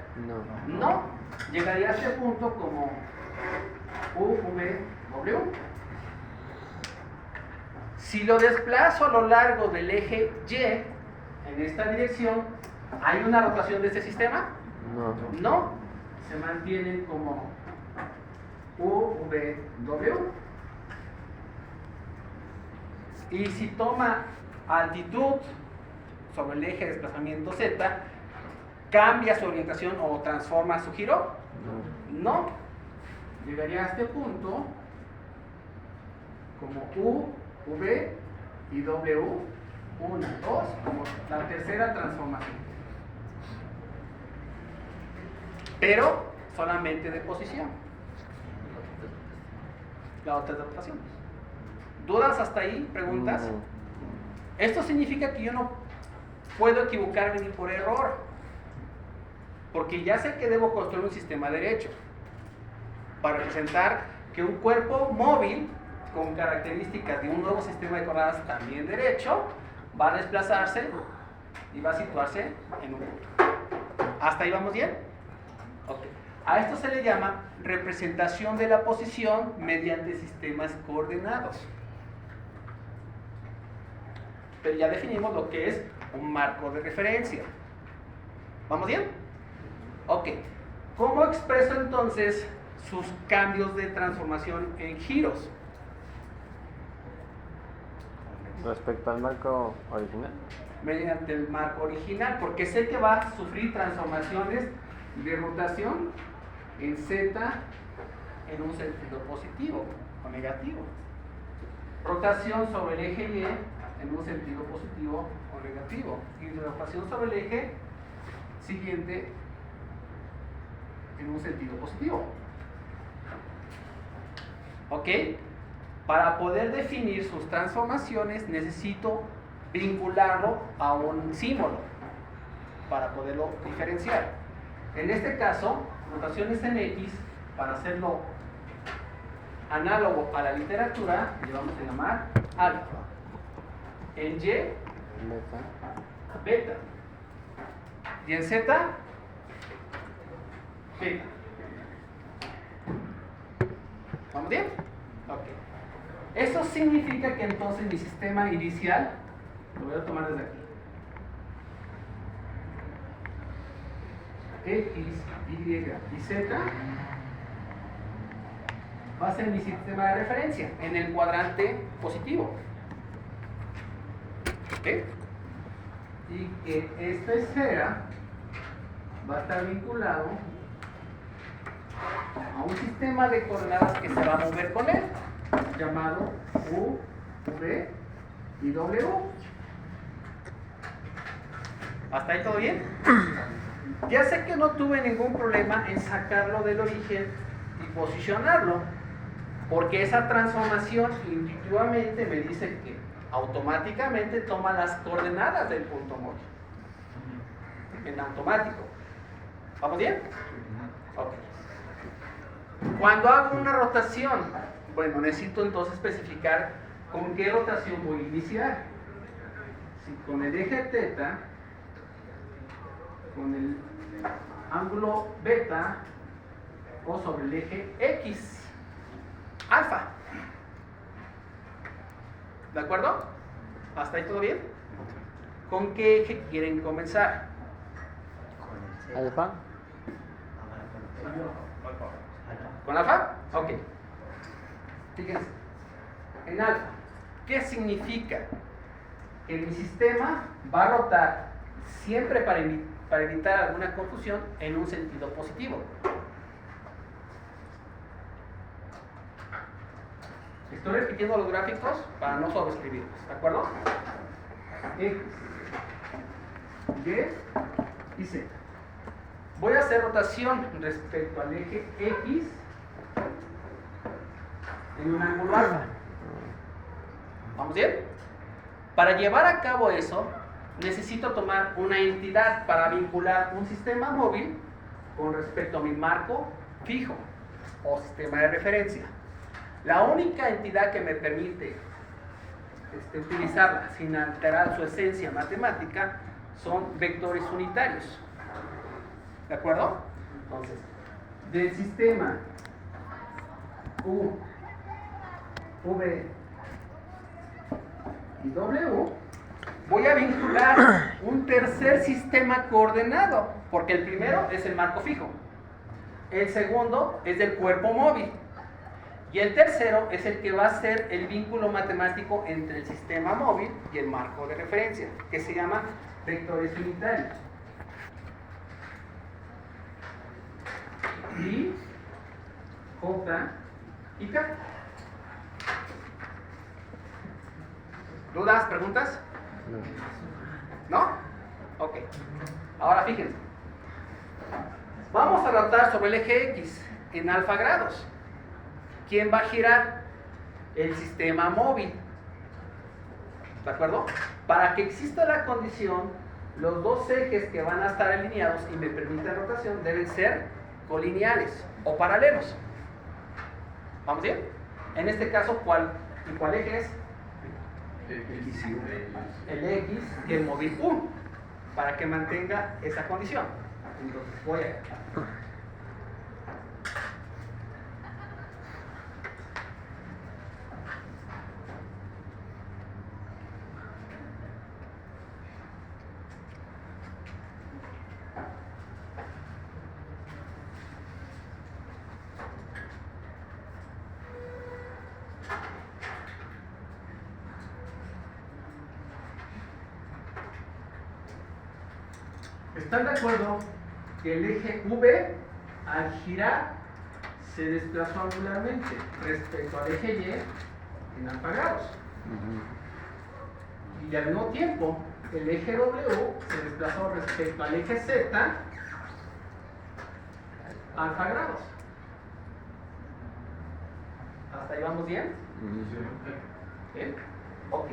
No. Llegaría a este punto como U, V, W. Si lo desplazo a lo largo del eje Y en esta dirección, ¿hay una rotación de este sistema? No. Se mantiene como U, V, W. Y si toma altitud sobre el eje de desplazamiento Z, ¿cambia su orientación o transforma su giro? No. Llegaría a este punto como U, V y W, 1, 2, como la tercera transformación. Pero solamente de posición. La otra adaptación. ¿Dudas hasta ahí? ¿Preguntas? Esto significa que yo no puedo equivocarme ni por error, porque ya sé que debo construir un sistema derecho para representar que un cuerpo móvil con características de un nuevo sistema de coordenadas también derecho va a desplazarse y va a situarse en un punto. ¿Hasta ahí vamos bien? Ok. A esto se le llama representación de la posición mediante sistemas coordenados. Pero ya definimos lo que es un marco de referencia. ¿Vamos bien? Ok. ¿Cómo expreso entonces sus cambios de transformación en giros? Respecto al marco original. Mediante el marco original, porque sé que va a sufrir transformaciones de rotación en Z en un sentido positivo o negativo. Rotación sobre el eje Y en un sentido positivo o negativo. Y rotación sobre el eje siguiente en un sentido positivo. ¿Ok? Para poder definir sus transformaciones necesito vincularlo a un símbolo para poderlo diferenciar. En este caso, rotaciones en X, para hacerlo análogo a la literatura, le vamos a llamar alfa. En Y, beta. Y en Z, beta. ¿Vamos bien? Ok. Eso significa que entonces mi sistema inicial lo voy a tomar desde aquí. X, Y y Z va a ser mi sistema de referencia en el cuadrante positivo. ¿Ok? Y que esta esfera va a estar vinculado a un sistema de coordenadas que se va a mover con él, llamado U, V y W. ¿Hasta ahí todo bien? Ya sé que no tuve ningún problema en sacarlo del origen y posicionarlo, porque esa transformación intuitivamente me dice que automáticamente toma las coordenadas del punto móvil. En automático. ¿Vamos bien? Ok. Cuando hago una rotación, bueno, necesito entonces especificar con qué rotación voy a iniciar. Si con el eje teta, con el ángulo beta o sobre el eje X, alfa. ¿De acuerdo? ¿Hasta ahí todo bien? ¿Con qué eje quieren comenzar? Alfa. ¿Con alfa? Ok. Fíjense. En alfa, ¿qué significa? Que mi sistema va a rotar siempre para evitar alguna confusión en un sentido positivo. Estoy repitiendo los gráficos para no sobreescribirlos, ¿de acuerdo? X, Y y Z. Voy a hacer rotación respecto al eje X en un ángulo alfa. ¿Vamos bien? Para llevar a cabo eso, necesito tomar una entidad para vincular un sistema móvil con respecto a mi marco fijo o sistema de referencia. La única entidad que me permite utilizarla sin alterar su esencia matemática son vectores unitarios. ¿De acuerdo? Entonces, del sistema U, V y W, voy a vincular un tercer sistema coordenado, porque el primero es el marco fijo, el segundo es del cuerpo móvil, y el tercero es el que va a ser el vínculo matemático entre el sistema móvil y el marco de referencia, que se llama vectores unitarios. I, J y K. ¿Dudas? ¿Preguntas? ¿No? Ok. Ahora fíjense. Vamos a rotar sobre el eje X en alfa grados. ¿Quién va a girar? El sistema móvil. ¿De acuerdo? Para que exista la condición los dos ejes que van a estar alineados y me permiten rotación deben ser colineales o paralelos. ¿Vamos bien? En este caso, ¿cuál eje es? X. El X y el móvil U, para que mantenga esa condición. Entonces voy a... ¿Están de acuerdo que el eje V al girar se desplazó angularmente respecto al eje Y en alfa grados? Y al mismo tiempo el eje W se desplazó respecto al eje Z alfa grados. ¿Hasta ahí vamos bien? ¿Bien? Ok.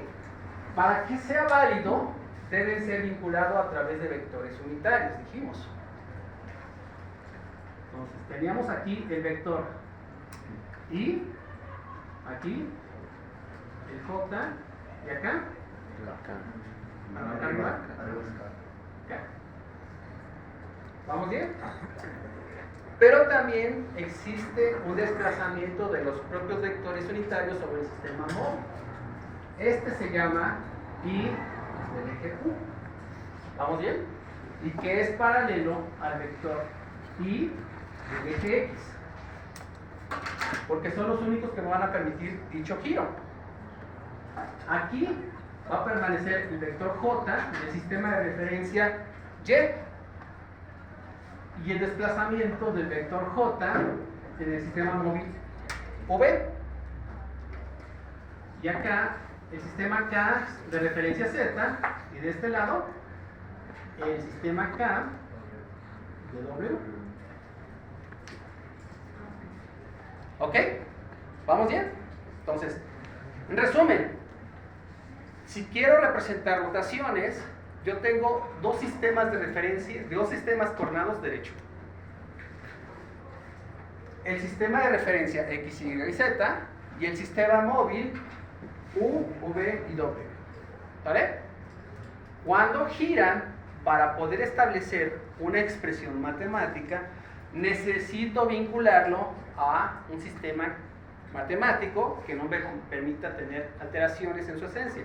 Para que sea válido, deben ser vinculados a través de vectores unitarios, dijimos. Entonces, teníamos aquí el vector I, aquí, el J, y acá. Acá arriba. Acá. ¿Vamos bien? Pero también existe un desplazamiento de los propios vectores unitarios sobre el sistema móvil. Este se llama I del eje Q. ¿Vamos bien? Y que es paralelo al vector I del eje X. Porque son los únicos que me van a permitir dicho giro. Aquí va a permanecer el vector J del sistema de referencia Y el desplazamiento del vector J en el sistema móvil V. Y acá el sistema K de referencia Z, y de este lado el sistema K de W. ¿Ok? ¿Vamos bien? Entonces, en resumen, si quiero representar rotaciones, yo tengo dos sistemas de referencia, dos sistemas coordenados derecho. El sistema de referencia X, Y y Z y el sistema móvil U, V y W. ¿Vale? Cuando giran, para poder establecer una expresión matemática, necesito vincularlo a un sistema matemático que no me permita tener alteraciones en su esencia.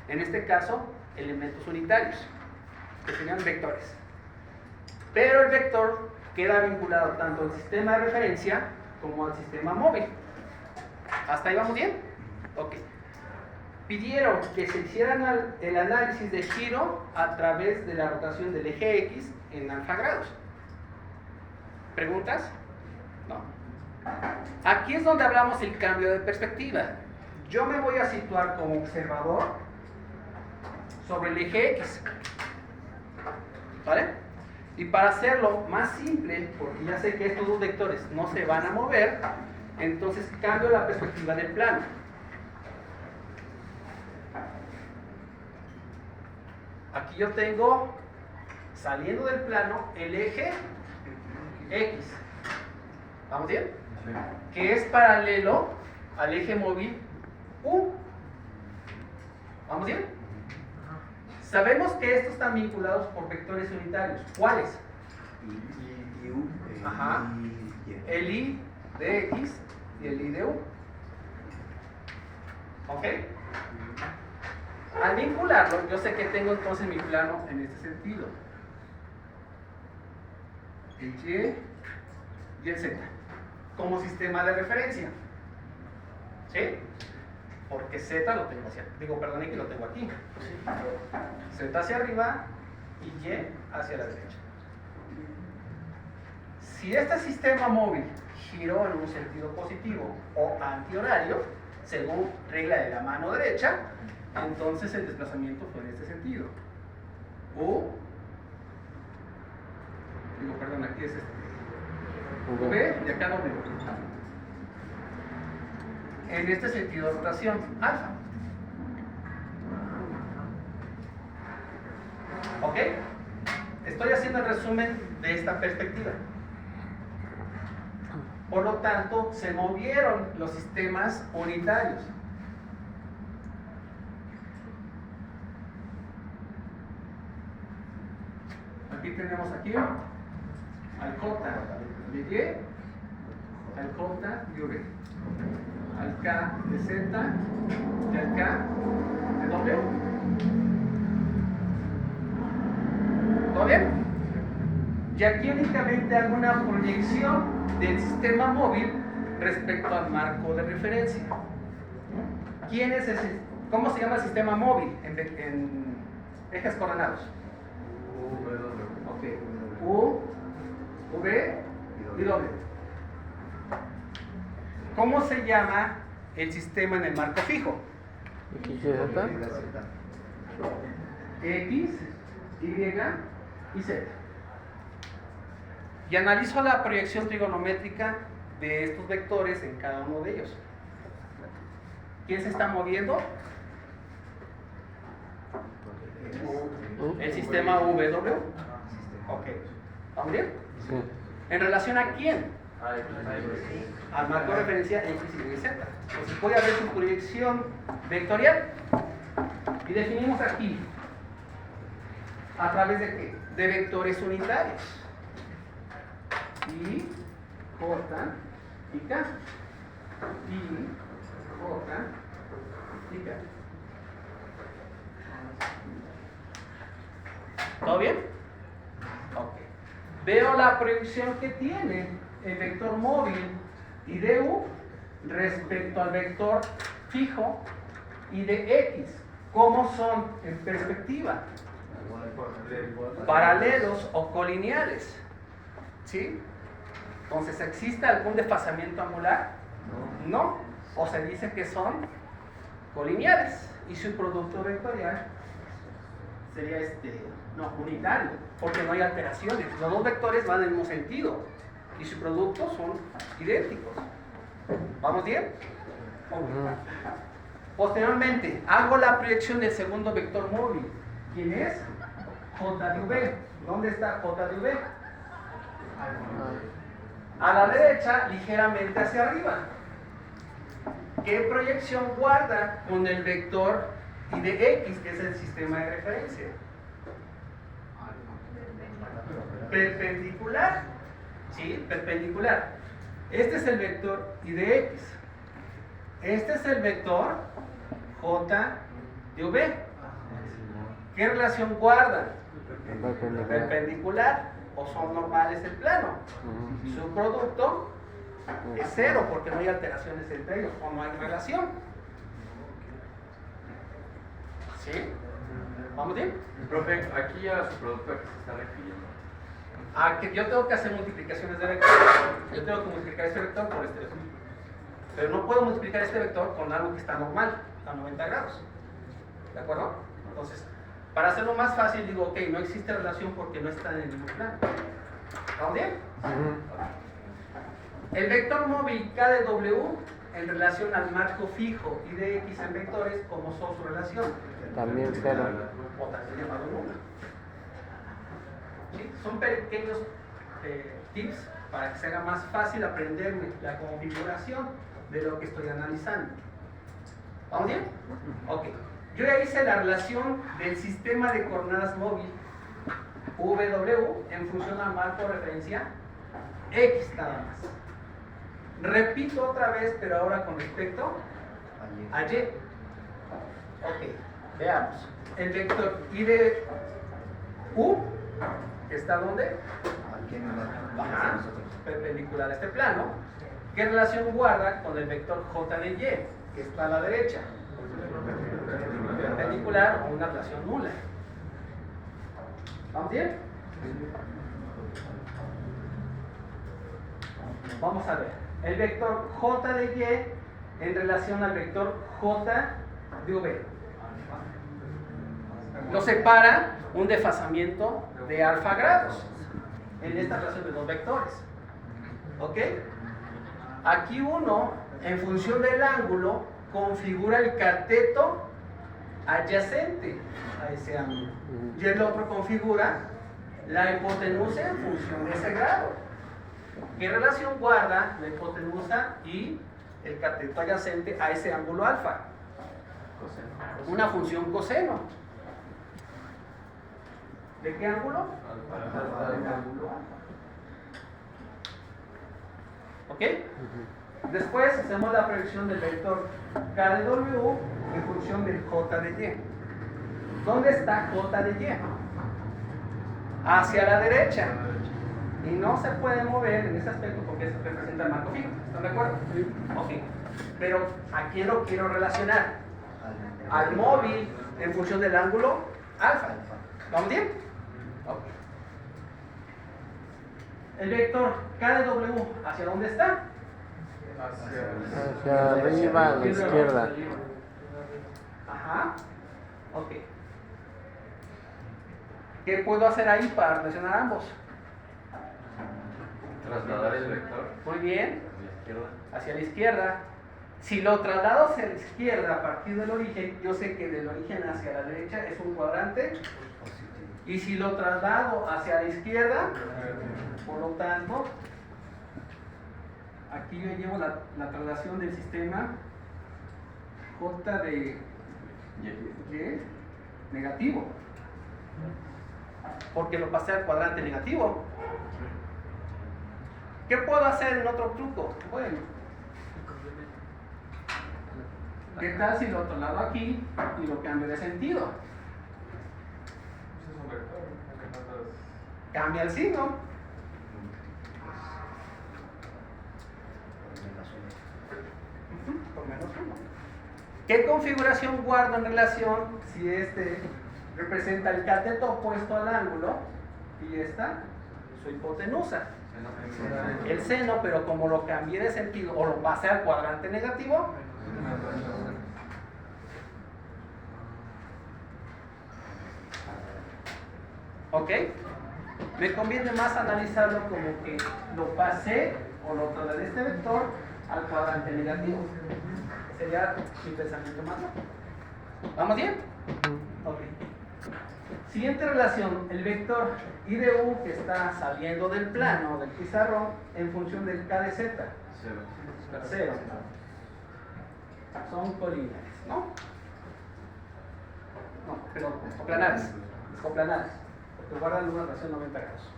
En este caso, elementos unitarios, que serían vectores. Pero el vector queda vinculado tanto al sistema de referencia como al sistema móvil. ¿Hasta ahí vamos bien? Ok. Pidieron que se hicieran el análisis de giro a través de la rotación del eje X en alfa grados. ¿Preguntas? No. Aquí es donde hablamos el cambio de perspectiva. Yo me voy a situar como observador sobre el eje X. ¿Vale? Y para hacerlo más simple, porque ya sé que estos dos vectores no se van a mover, entonces cambio la perspectiva del plano. Aquí yo tengo, saliendo del plano, el eje X. ¿Vamos bien? Que es paralelo al eje móvil U. ¿Vamos bien? Sabemos que estos están vinculados por vectores unitarios. ¿Cuáles? I, U, Ajá. Y. El I de X y el I de U. ¿Ok? Al vincularlo, yo sé que tengo entonces mi plano en este sentido. El Y y el Z. Como sistema de referencia. ¿Sí? Porque Z lo tengo hacia, X lo tengo aquí. Z hacia arriba y Y hacia la derecha. Si este sistema móvil giró en un sentido positivo o antihorario, según regla de la mano derecha, entonces el desplazamiento fue en este sentido. Aquí es V y acá W. En este sentido de rotación, alfa. ¿Ok? Estoy haciendo el resumen de esta perspectiva. Por lo tanto, se movieron los sistemas unitarios. Aquí tenemos aquí al J de Y, al J de V, al K de Z y al K de W. ¿Todo bien? Y aquí únicamente hago una proyección del sistema móvil respecto al marco de referencia. ¿Quién es ese? ¿Cómo se llama el sistema móvil en ejes coordenados? Ok. U, V y W. ¿Cómo se llama el sistema en el marco fijo? X, Y, Z. X, Y y Z. Y analizo la proyección trigonométrica de estos vectores en cada uno de ellos. ¿Quién se está moviendo? El sistema VW. Ok. ¿Vamos bien? Sí. ¿En relación a quién? Al marco de referencia X, Y, Z. Entonces voy a ver su proyección vectorial. Y definimos aquí. ¿A través de qué? De vectores unitarios. I, J y K. I, J y K. ¿Todo bien? Ok. Veo la proyección que tiene el vector móvil y de U respecto al vector fijo y de X. ¿Cómo son en perspectiva? Paralelos o colineales. ¿Sí? Entonces, ¿existe algún desfasamiento angular? No. O se dice que son colineales. Y su producto vectorial sería unitario, porque no hay alteraciones. Los dos vectores van en el mismo sentido y sus productos son idénticos. ¿Vamos bien? Posteriormente, hago la proyección del segundo vector móvil. ¿Quién es? J de V. ¿Dónde está J de V? A la derecha, ligeramente hacia arriba. ¿Qué proyección guarda con el vector y de X, que es el sistema de referencia? Perpendicular. ¿Sí? Perpendicular. Este es el vector y de X. Este es el vector J de V. ¿Qué relación guardan? Perpendicular o son normales el plano. Su producto es cero porque no hay alteraciones entre ellos o no hay relación. ¿Sí? ¿Vamos bien? Profe, aquí a su producto a que se está refiriendo. A que yo tengo que hacer multiplicaciones de vectores. Yo tengo que multiplicar este vector por este vector. Pero no puedo multiplicar este vector con algo que está normal, a 90 grados. ¿De acuerdo? Entonces, para hacerlo más fácil, digo, ok, no existe relación porque no está en el mismo plano. ¿Vamos bien? El vector móvil K de W en relación al marco fijo y de X en vectores, ¿cómo son su relación? También cero. O también llamado nula. ¿Sí? Son pequeños tips para que se haga más fácil aprenderme la configuración de lo que estoy analizando. ¿Vamos bien? Ok. Yo ya hice la relación del sistema de coordenadas móvil VW en función al marco de referencia X nada más. Repito otra vez, pero ahora con respecto a Y. Ok, veamos. El vector I de U, que está ¿dónde? Aquí en el Ajá, perpendicular a este plano. ¿Qué relación guarda con el vector J de Y, que está a la derecha? Perpendicular o una relación nula. ¿Vamos bien? Vamos a ver. El vector J de Y en relación al vector J de V. Lo separa un desfasamiento de alfa grados en esta relación de dos vectores. ¿Ok? Aquí uno, en función del ángulo, configura el cateto adyacente a ese ángulo. Y el otro configura la hipotenusa en función de ese grado. ¿Qué relación guarda la hipotenusa y el cateto adyacente a ese ángulo alfa? Una función coseno. ¿De qué ángulo? Del ángulo alfa. ¿Ok? Después hacemos la proyección del vector K de W en función del J de Y. ¿Dónde está J de Y? Hacia la derecha. Y no se puede mover en ese aspecto porque eso representa el marco fijo. ¿Están de acuerdo? Ok. Pero ¿a quién lo quiero relacionar? Al móvil en función del ángulo alfa. ¿Vamos bien? Ok. El vector K de W, ¿hacia dónde está? Hacia arriba a la izquierda. Ajá. Ok. ¿Qué puedo hacer ahí para relacionar ambos? Trasladar el vector Muy bien. a la izquierda. Hacia la izquierda. Si lo traslado hacia la izquierda a partir del origen, yo sé que del origen hacia la derecha es un cuadrante. Y si lo traslado hacia la izquierda, por lo tanto, aquí yo llevo la traslación del sistema J de Y negativo. Porque lo pasé al cuadrante negativo. ¿Qué puedo hacer en otro truco? Bueno, ¿qué tal si lo traslado aquí y lo cambio de sentido? Ese es un vector, aunque no estás- Cambia el signo. Por menos uno. ¿Qué configuración guardo en relación si este representa el cateto opuesto al ángulo y esta su hipotenusa? El seno, pero como lo cambié de sentido o lo pasé al cuadrante negativo, ¿ok? Me conviene más analizarlo como que lo pasé o lo trasladé este vector al cuadrante negativo. Sería mi pensamiento más rápido. ¿Vamos bien? Ok. Siguiente relación, el vector I de U que está saliendo del plano del pizarrón en función del K de Z. Cero. Son colineares, ¿no? No, pero coplanares. Coplanares. Porque guardan una relación 90 grados.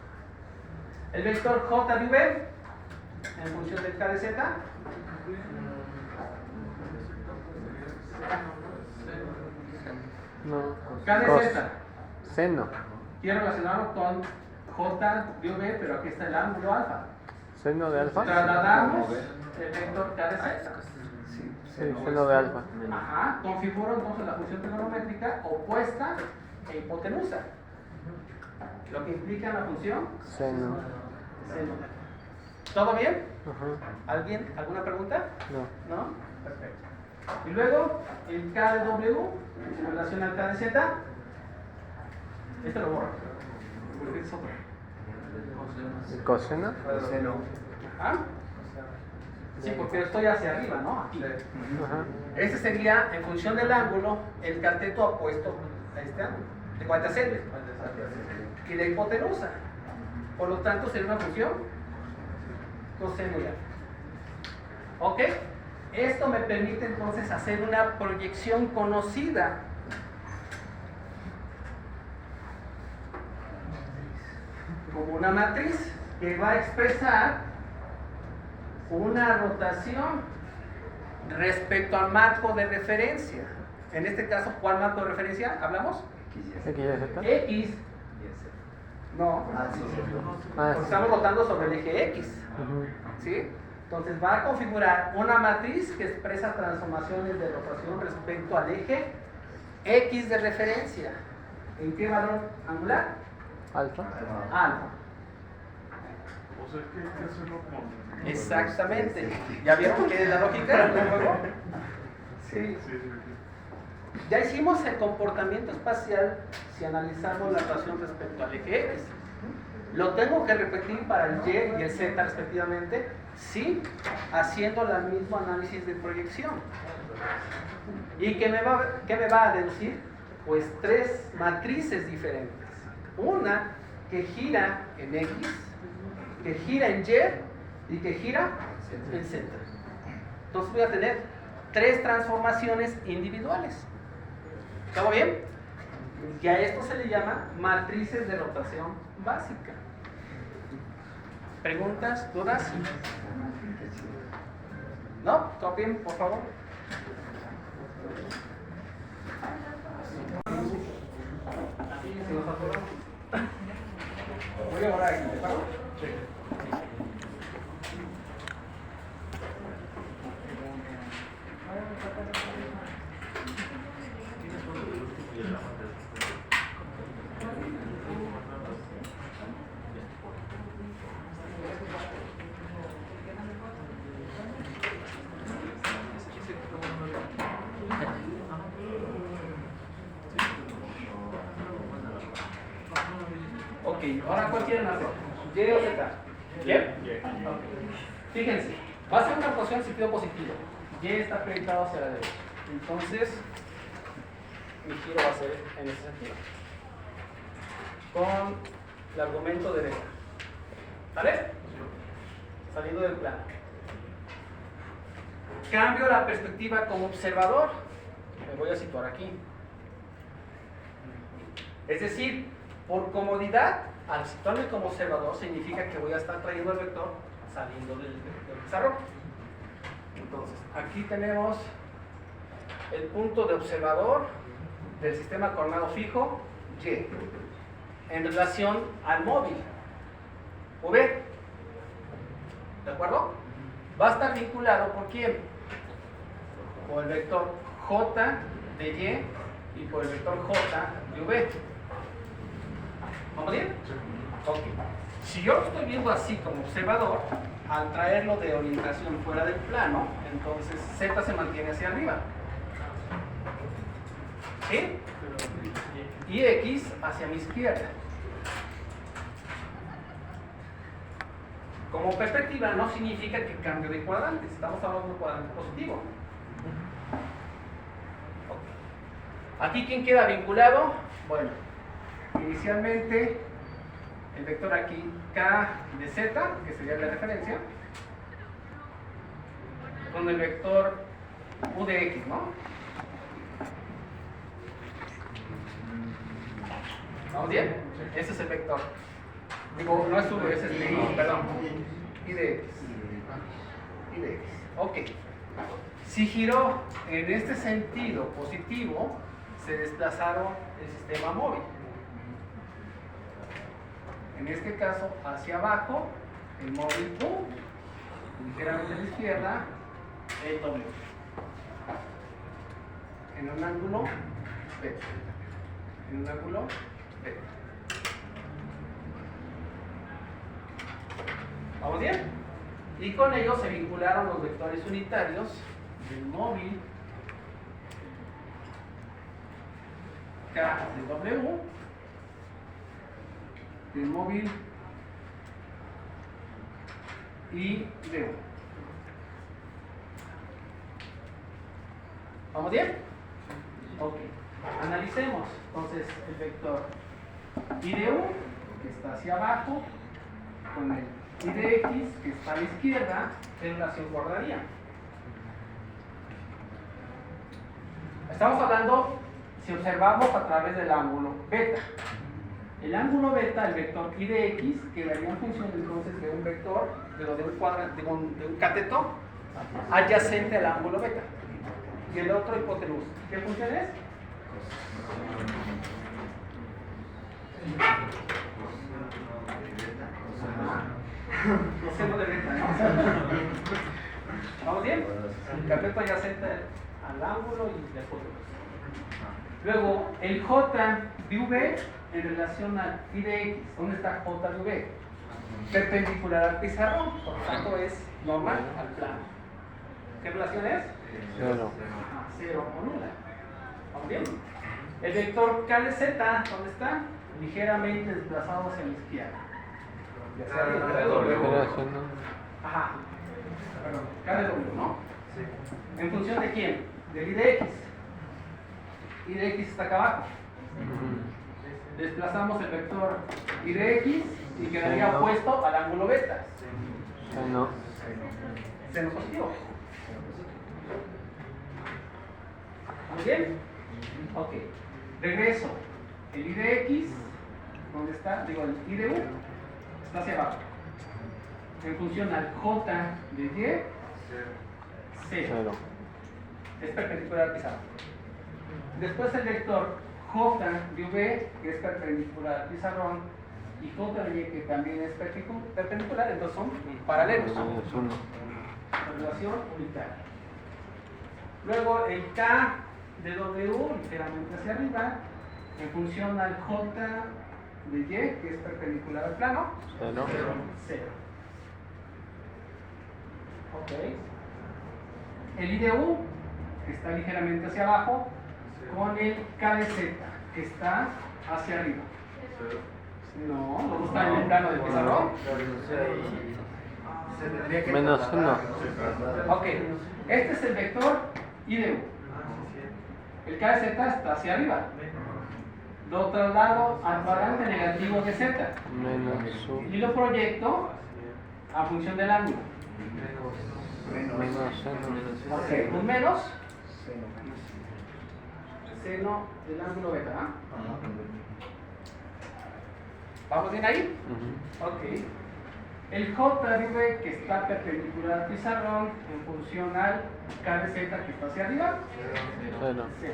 El vector J de V en función del K de Z. No. K de Cos. Z. Seno. Quiero relacionarlo con J de V, pero aquí está el ángulo alfa. Seno de alfa. Trasladamos el vector K de Z. Sí, seno de alfa. Ajá, configuro entonces la función trigonométrica opuesta e hipotenusa. Lo que implica la función Seno. seno. ¿Todo bien? Ajá. ¿Alguien? ¿Alguna pregunta? No. ¿No? Perfecto. Y luego el K de W en relación al K de Z. Este lo borro. Porque es otro. ¿El coseno? Seno. Ajá. Sí, porque estoy hacia arriba, ¿no? Aquí. Ajá. Este sería, en función del ángulo, el cateto opuesto a este ángulo, de adyacente. Y la hipotenusa. Por lo tanto, sería una función coseno y alfa. ¿Ok? Esto me permite entonces hacer una proyección conocida. Como una matriz que va a expresar una rotación respecto al marco de referencia. En este caso, ¿cuál marco de referencia hablamos? X y Z. X. No, Ah, sí, sí. Ah, porque estamos rotando sobre el eje X. Ujú. ¿Sí? Entonces va a configurar una matriz que expresa transformaciones de rotación respecto al eje X de referencia. ¿En qué valor angular? Alfa. Alfa. O sea, que hay que hacerlo con... Exactamente. ¿Ya vieron qué es la lógica del juego? Sí. Ya hicimos el comportamiento espacial si analizamos la rotación respecto al eje X. Lo tengo que repetir para el Y y el Z respectivamente, sí, haciendo el mismo análisis de proyección. ¿Y qué me va a deducir? Pues tres matrices diferentes. Una que gira en X, que gira en Y y que gira en Z. Entonces voy a tener tres transformaciones individuales. ¿Estamos bien? Y a esto se le llama matrices de rotación básica. ¿Preguntas? ¿Dudas? ¿No? Copien, por favor. Si nos atoramos. Voy a orar aquí, ¿de acuerdo? Ok, ahora ¿cuál quieren hacer? ¿Y o Z? ¿Bien? Ok. Fíjense, va a ser una rotación en sentido positivo. Y está proyectado hacia la derecha. Entonces, mi giro va a ser en ese sentido. Con el argumento de beta. ¿Vale? Saliendo del plano. Cambio la perspectiva como observador. Me voy a situar aquí. Es decir, por comodidad, al situarme como observador, significa que voy a estar trayendo el vector saliendo del pizarrón. Entonces, aquí tenemos el punto de observador del sistema coordinado fijo Y en relación al móvil V. ¿De acuerdo? Va a estar vinculado por quién? Por el vector J de Y y por el vector J de V. ¿Vamos bien? Ok. Si yo lo estoy viendo así como observador, al traerlo de orientación fuera del plano, entonces Z se mantiene hacia arriba. ¿Sí? Y X hacia mi izquierda. Como perspectiva no significa que cambio de cuadrantes, estamos hablando de un cuadrante positivo. Ok. ¿Aquí quién queda vinculado? Bueno, inicialmente el vector aquí K de Z, que sería la referencia, con el vector U de X, ¿no? ¿Vamos bien? Ese es el vector. Digo, no es U, ese es de Y, perdón. Y de X. Y de X. Ok. Si giró en este sentido positivo, se desplazaron el sistema móvil. En este caso, hacia abajo, el móvil U, ligeramente a la izquierda, el W. En un ángulo beta. En un ángulo beta. ¿Vamos bien? Y con ello se vincularon los vectores unitarios del móvil K de W, del móvil I de U. ¿Vamos bien? Ok. Analicemos entonces el vector I de U, que está hacia abajo, con el I de X, que está a la izquierda, ¿qué relación guardaría? Estamos hablando si observamos a través del ángulo beta. El ángulo beta, el vector I de X, quedaría en función entonces de un vector, de un cateto adyacente al ángulo beta. Y el otro hipotenusa. ¿Qué función es? Coseno de beta, ¿no? ¿Vamos bien? El cateto adyacente al ángulo y la hipotenusa. Luego, el J de V en relación al I de X. ¿Dónde está J de V? Perpendicular al pizarrón, por lo tanto es normal al plano. ¿Qué relación es? Cero. Cero o nula. ¿Vamos bien? El vector K de Z, ¿dónde está? Ligeramente desplazado hacia la izquierda. y hacia arriba. Pero eso no. Ajá. Perdón, KW, ¿no? Sí. ¿En función de quién? Del I de X. I de X está acá abajo. Desplazamos el vector I de X y quedaría Seno. opuesto al ángulo beta. Seno. Seno positivo. ¿Muy bien? Ok. Regreso. El I de X, ¿dónde está? Digo, el I de U está hacia abajo. En función al J de Y, 0. Cero. Es perpendicular al pizarrón. Después el vector J de V, que es perpendicular al pizarrón, y J de Y, que también es perpendicular, entonces son paralelos. Menos uno. Relación unitaria. Luego el K de W, ligeramente hacia arriba, en función al J de Y, que es perpendicular al plano, Cero. 0. Ok. El I de U, que está ligeramente hacia abajo, con el K de Z, que está hacia arriba. No, los dos están en el plano del pizarrón. Se tendría que Menos trasladar. uno. Ok, este es el vector I de U. El K de Z está hacia arriba. Lo traslado al cuadrante negativo de Z Menos y uno. lo proyecto a función del ángulo. Menos seno. Ok, un menos seno del ángulo beta. ¿Ah? ¿Vamos bien ahí? Ujú. Ok. El J de V, que está perpendicular al pizarrón en función al K de Z, que está hacia arriba, Cero. 0.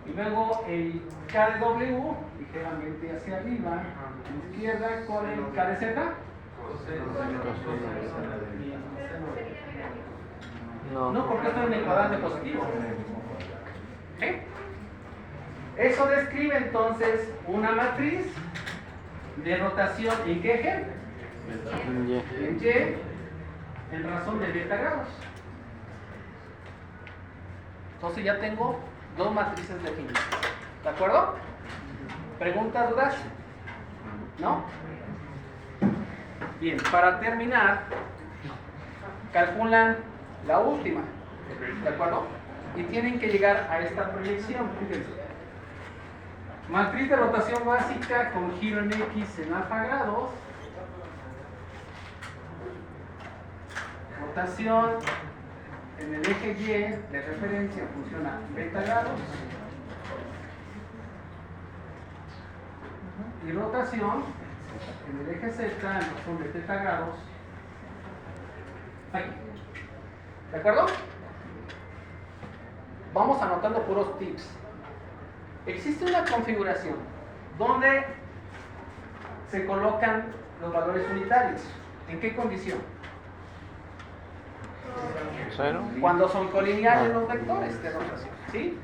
Y luego el K de W, ligeramente hacia arriba, a la izquierda, con el K de Z. No. No, porque estoy en el cuadrante positivo. ¿Sí? Eso describe entonces una matriz de rotación en qué eje? Y. En Y, en razón de 30 grados. Entonces ya tengo dos matrices definidas. ¿De acuerdo? ¿Preguntas, dudas? ¿No? Bien, para terminar, calculan la última. ¿De acuerdo? Y tienen que llegar a esta proyección. Fíjense. Matriz de rotación básica con giro en X en alfa grados. Rotación en el eje Y de referencia funciona beta grados. Y rotación en el eje Z en razón de θ grados. Aquí. ¿De acuerdo? Vamos anotando puros tips. Existe una configuración donde se colocan los valores unitarios. ¿En qué condición? Cero. Cuando son colineales los vectores de rotación. ¿Sí?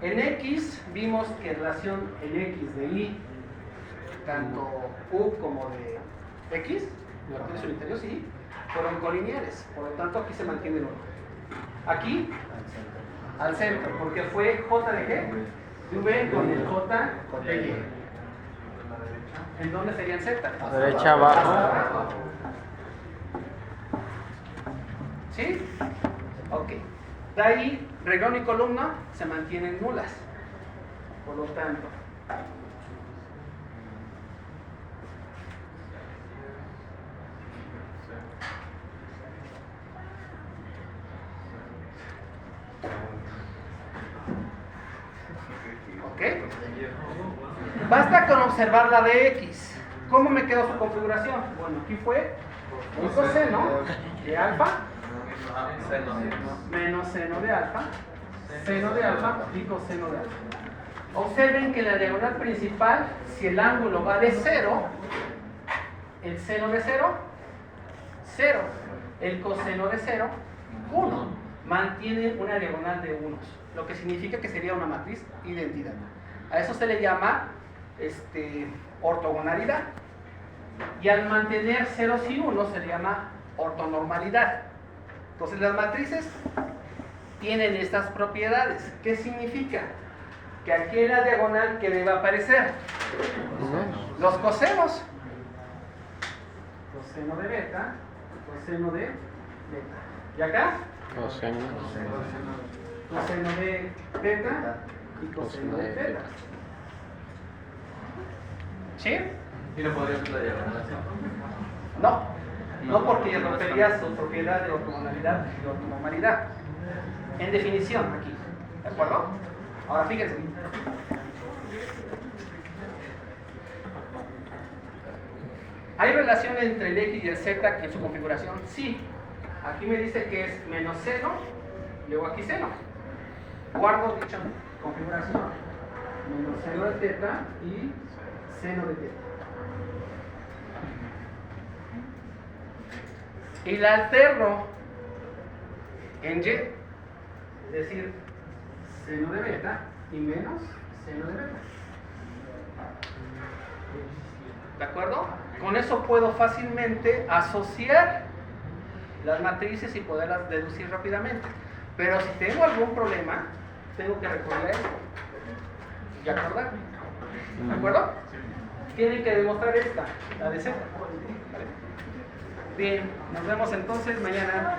En X vimos que en relación en X de Y, tanto U como de X, los vectores unitarios, sí, fueron colineales. Por lo tanto, aquí se mantiene el 1. Aquí, al centro, porque fue J de G, de V con el J de Y. ¿En dónde serían Z? Derecha abajo. ¿Sí? Ok. De ahí, renglón y columna se mantienen nulas. Por lo tanto, ¿ok? Basta con observar la de X. ¿Cómo me quedó su configuración? Bueno, aquí fue un coseno de alfa menos seno de alfa y coseno de alfa. Observen que en la diagonal principal, si el ángulo va de 0, el seno de 0, 0. El coseno de 0, 1. Mantiene una diagonal de unos, lo que significa que sería una matriz identidad. A eso se le llama ortogonalidad. Y al mantener ceros y unos se le llama ortonormalidad. Entonces las matrices tienen estas propiedades. ¿Qué significa? Que aquí en la diagonal que debe aparecer los cosenos. coseno de beta, coseno de beta. ¿Y acá? Coseno. Coseno de beta y coseno de beta. ¿Sí? Y no podría ser la diagonal. No porque rompería su propiedad de ortogonalidad y ortonormalidad. En definición, aquí. ¿De acuerdo? Ahora fíjense. ¿Hay relación entre el X y el Z en su configuración? Sí. Aquí me dice que es menos seno, luego aquí seno. Guardo dicha configuración. Menos seno de teta y seno de teta. Y la alterno en Y, es decir, seno de beta y menos seno de beta. ¿De acuerdo? Con eso puedo fácilmente asociar las matrices y poderlas deducir rápidamente. Pero si tengo algún problema, tengo que recurrir a esto y acordarme. ¿De acuerdo? Tienen que demostrar esta, la de Z. ¿Vale? Bien, nos vemos entonces mañana.